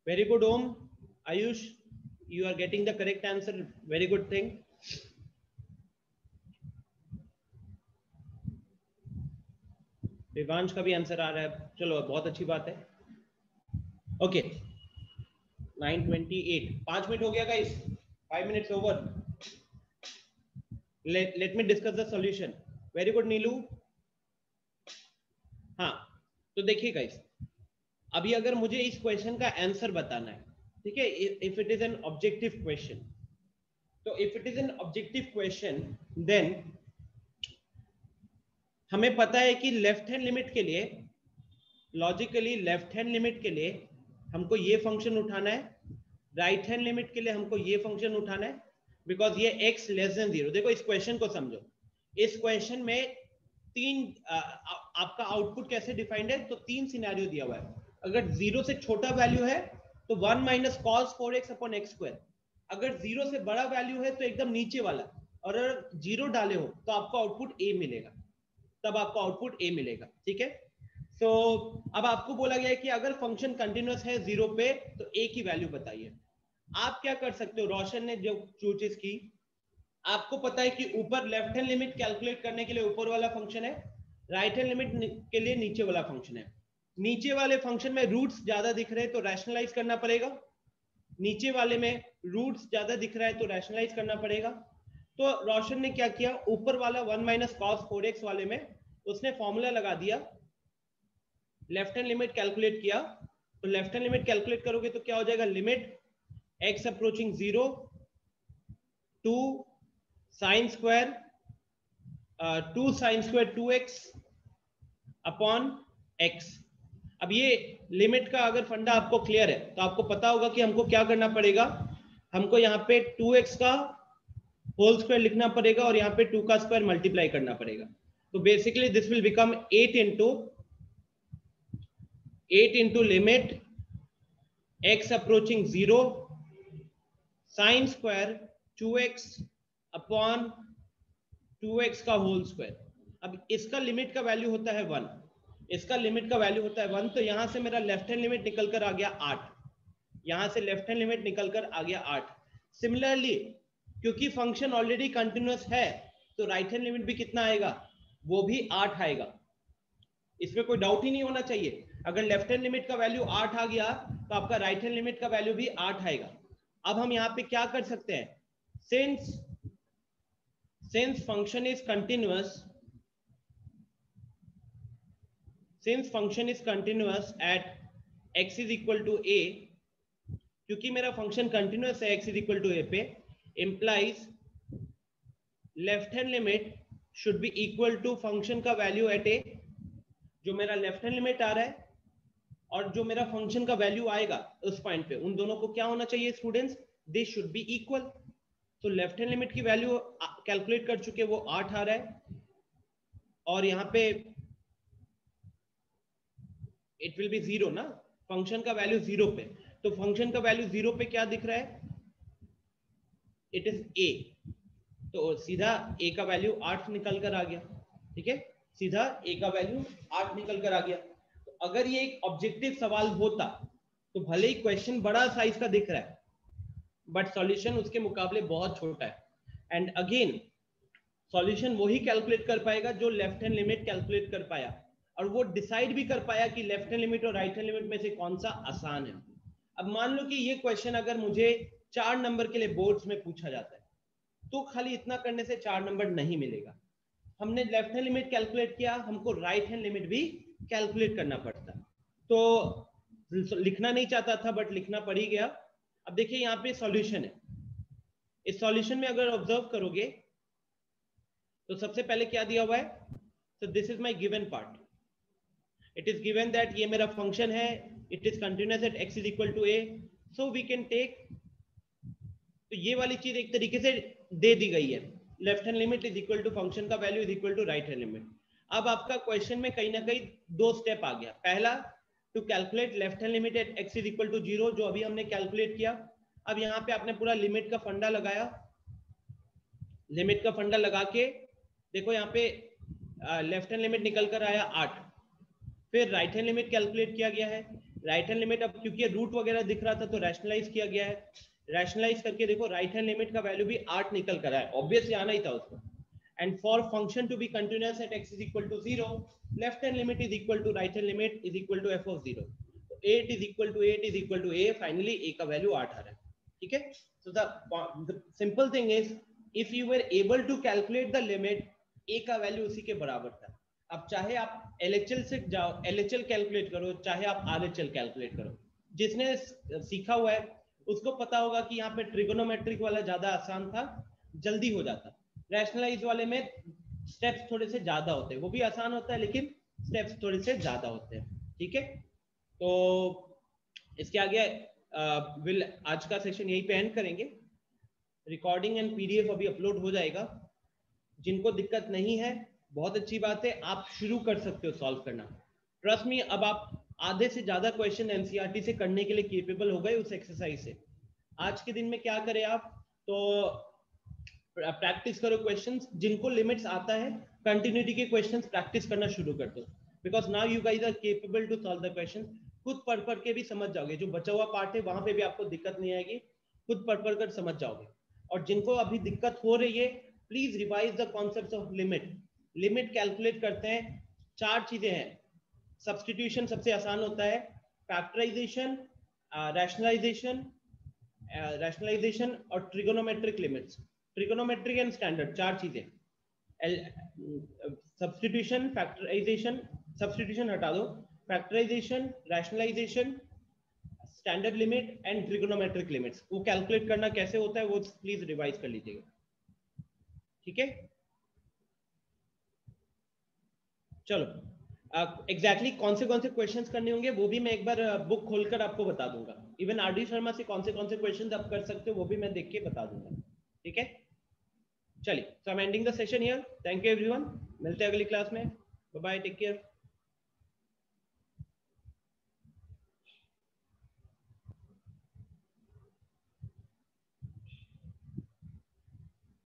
Very good Om, Ayush, you are getting the correct answer, very good thing। Vivansh का भी आंसर आ रहा है, चलो बहुत अच्छी बात है। ओके 9:28, 5 मिनट हो गया guys, 5 minutes over. Let me discuss the solution. Very good Neelu. हाँ तो देखिए गाइस, अभी अगर मुझे इस क्वेश्चन का आंसर बताना है, ठीक है, if it is an objective question, तो if it is an objective question then हमें पता है कि लेफ्ट हैंड लिमिट के लिए, लॉजिकली लेफ्ट हैंड लिमिट के लिए हमको ये फंक्शन उठाना है, राइट हैंड लिमिट के लिए हमको ये फंक्शन उठाना है, बिकॉज ये x लेस देन 0। देखो इस क्वेश्चन को समझो, इस क्वेश्चन में आपका आउटपुट कैसे डिफाइंड है, तो 3 सिनेरियो दिया हुआ है। अगर 0 से छोटा वैल्यू है तो 1 minus cos 4x upon x square, अगर 0 से बड़ा वैल्यू है तो एकदम नीचे वाला, और अगर 0 डाले हो तो आपको आउटपुट a मिलेगा, तब आपको आउटपुट a मिलेगा, ठीक है। सो अब आपको बोला गया है कि अगर फंक्शन कंटिन्यूअस है 0 पे तो a की वैल्यू बताइए। आप क्या कर सकते हो, रोशन ने जो चूज की, आपको पता है कि ऊपर लेफ्ट हैंड लिमिट कैलकुलेट करने के लिए ऊपर वाला फंक्शन है, राइट हैंड लिमिट के लिए नीचे वाला फंक्शन है। नीचे वाले फंक्शन में रूट्स ज्यादा दिख रहे हैं तो रैशनलाइज करना पड़ेगा, नीचे वाले में रूट्स ज्यादा दिख रहा है तो रैशनलाइज करना पड़ेगा। तो रोशन ने क्या किया, ऊपर वाला 1 माइनस cos 4x वाले में उसने फॉर्मूला लगा दिया, लेफ्ट हैंड लिमिट कैलकुलेट किया, तो लेफ्ट हैंड लिमिट कैलकुलेट करोगे तो क्या हो जाएगा, limit x approaching 0 to sine square 2 sine square 2x upon x। अब ये लिमिट का अगर फंडा आपको क्लियर है तो आपको पता होगा कि हमको क्या करना पड़ेगा, हमको यहाँ पे 2x का होल स्क्वायर लिखना पड़ेगा और यहाँ पे 2 का स्क्वायर मल्टीप्लाई करना पड़ेगा। तो basically this will become 8 into limit x approaching 0 sign square 2x upon 2x का होल स्क्वायर। अब इसका लिमिट का वैल्यू होता है 1, इसका लिमिट का वैल्यू होता है 1, तो यहां से मेरा लेफ्ट हैंड लिमिट निकल कर आ गया 8, यहां से लेफ्ट हैंड लिमिट निकल कर आ गया 8। सिमिलरली क्योंकि फंक्शन ऑलरेडी कंटिन्यूअस है तो राइट हैंड लिमिट भी कितना आएगा, वो भी 8 आएगा, इसमें कोई डाउट ही नहीं होना चाहिए। अगर लेफ्ट हैंड लिमिट का वैल्यू 8 आ गया तो आपका राइट हैंड लिमिट का वैल्यू भी 8 आएगा। अब हम यहाँ पे क्या कर सकते हैं, since function is continuous, since function is continuous at x is equal to a, क्योंकि मेरा फंक्शन कंटिन्यूअस है x is equal to a पे, implies left hand limit should be equal to function का वैल्यू एट a। जो मेरा left hand limit आ रहा है और जो मेरा फंक्शन का वैल्यू आएगा उस पॉइंट पे, उन दोनों को क्या होना चाहिए students, they should be equal. तो लेफ्ट हैंड लिमिट की वैल्यू कैलकुलेट कर चुके, वो 8 आ रहा है, और यहाँ पे इट विल बी 0 ना, फंक्शन का वैल्यू 0 पे, तो फंक्शन का वैल्यू 0 पे क्या दिख रहा है, इट इज a, तो सीधा a का वैल्यू 8 निकल कर आ गया। ठीक है, सीधा a का वैल्यू 8 निकल कर आ गया। तो अगर ये एक ऑब्जेक्टिव सवाल होता तो भले ही क्वेश्चन बड़ा साइज का दिख रहा है बट सॉल्यूशन उसके मुकाबले बहुत छोटा है। एंड अगेन सॉल्यूशन वही कैलकुलेट कर पाएगा जो लेफ्ट हैंड लिमिट कैलकुलेट कर पाया, और वो डिसाइड भी कर पाया कि लेफ्ट हैंड लिमिट और राइट हैंड लिमिट में से कौन सा आसान है। अब मान लो कि ये क्वेश्चन अगर मुझे 4 नंबर के लिए बोर्ड्स में पूछा जाता है तो खाली इतना करने से 4 नंबर नहीं मिलेगा। हमने लेफ्ट हैंड लिमिट कैलकुलेट किया, हमको राइट हैंड लिमिट भी कैलकुलेट करना पड़ता। तो लिखना नहीं चाहता था बट लिखना पड़ ही गया। अब देखिए यहाँ पे सॉल्यूशन है, इस सॉल्यूशन में अगर ऑब्जर्व करोगे तो सबसे पहले क्या दिया हुआ है, so this is my given part, it is given that ये मेरा फंक्शन है, it is continuous at x is equal to a, so we can take, तो ये वाली चीज एक तरीके से दे दी गई है, left hand limit is equal to function का value is equal to right hand limit. अब आपका क्वेश्चन में कहीं ना कहीं 2 स्टेप आ गया। पहला, to calculate left hand limit at x is equal to 0, जो अभी हमने कैलकुलेट किया। अब यहाँ पे आपने पूरा लिमिट का फंडा लगाया, लिमिट का फंडा लगा के देखो यहाँ पे लेफ्ट हैंड लिमिट निकल कर आया 8। फिर राइट हैंड लिमिट कैलकुलेट किया गया है। राइट हैंड लिमिट अब क्योंकि रूट वगैरह दिख रहा था तो रैशनलाइज किया गया है। रैशनलाइज करके देखो राइट हैंड लिमिट का वैल्यू भी 8 निकल कर आया, ऑब्वियसली आना ही था उसको। And for function to be continuous at x is equal to 0, left hand limit is equal to right hand limit is equal to f of 0। तो 8 is equal to 8 is equal to a, finally a का value 8 आ रहा है। ठीक है, so the simple thing is if you were able to calculate the limit, a का value उसी के बराबर था। अब चाहे आप LHL से जाओ, LHL कैलकुलेट करो, चाहे आप RHL कैलकुलेट करो, जिसने सीखा हुआ है उसको पता होगा कि यहाँ पे ट्रिगोनोमेट्रिक वाला ज्यादा आसान था, जल्दी हो जाता। रैशनलाइज वाले में स्टेप्स थोड़े से ज्यादा होते हैं, वो भी आसान होता है लेकिन स्टेप्स थोड़े से ज्यादा होते हैं। ठीक है, तो इसके आगे विल आज का सेशन यहीं पे एंड करेंगे। रिकॉर्डिंग एंड PDF अभी अपलोड हो जाएगा। जिनको दिक्कत नहीं है बहुत अच्छी बात है, आप शुरू कर सकते हो सॉल्व करना। ट्रस्ट मी, अब आप आधे से ज्यादा क्वेश्चन NCERT से करने के लिए केपेबल हो गए उस एक्सरसाइज से। आज के दिन में क्या करें आप, तो प्रैक्टिस करो क्वेश्चंस। जिनको लिमिट्स आता है कंटिन्यूटी के क्वेश्चंस प्रैक्टिस करना शुरू कर दो, because now you guys are capable to solve the question. खुद पढ़ के भी समझ जाओगे, जो बचा हुआ पार्ट है वहां पे भी आपको दिक्कत नहीं आएगी, खुद पढ़ कर समझ जाओगे। और जिनको अभी दिक्कत हो रही है, please revise the concept of limit. Limit calculate करते हैं, 4 चीजें हैं। सब्स्टिट्यूशन सबसे आसान होता है, फैक्टराइजेशन, रैशनलाइजेशन और trigonometric limits. Trigonometric and standard, 4 चीजें। सब्स्टिट्यूशन, फैक्टराइजेशन, सब्स्टिट्यूशन हटा दो, factorisation, rationalisation, standard limit and trigonometric limits. वो कैलकुलेट करना कैसे होता है वो प्लीज रिवाइज कर लीजिएगा। ठीक है, चलो एग्जैक्टली कौन से क्वेश्चंस करने होंगे वो भी मैं एक बार बुक खोलकर आपको बता दूंगा। इवन RD शर्मा से कौन से क्वेश्चंस आप कर सकते हो वो भी मैं देख के बता दूंगा। ठीक है, चलिए, so I am ending the session here. Thank you everyone, मिलते हैं अगली क्लास में। Bye bye, take care.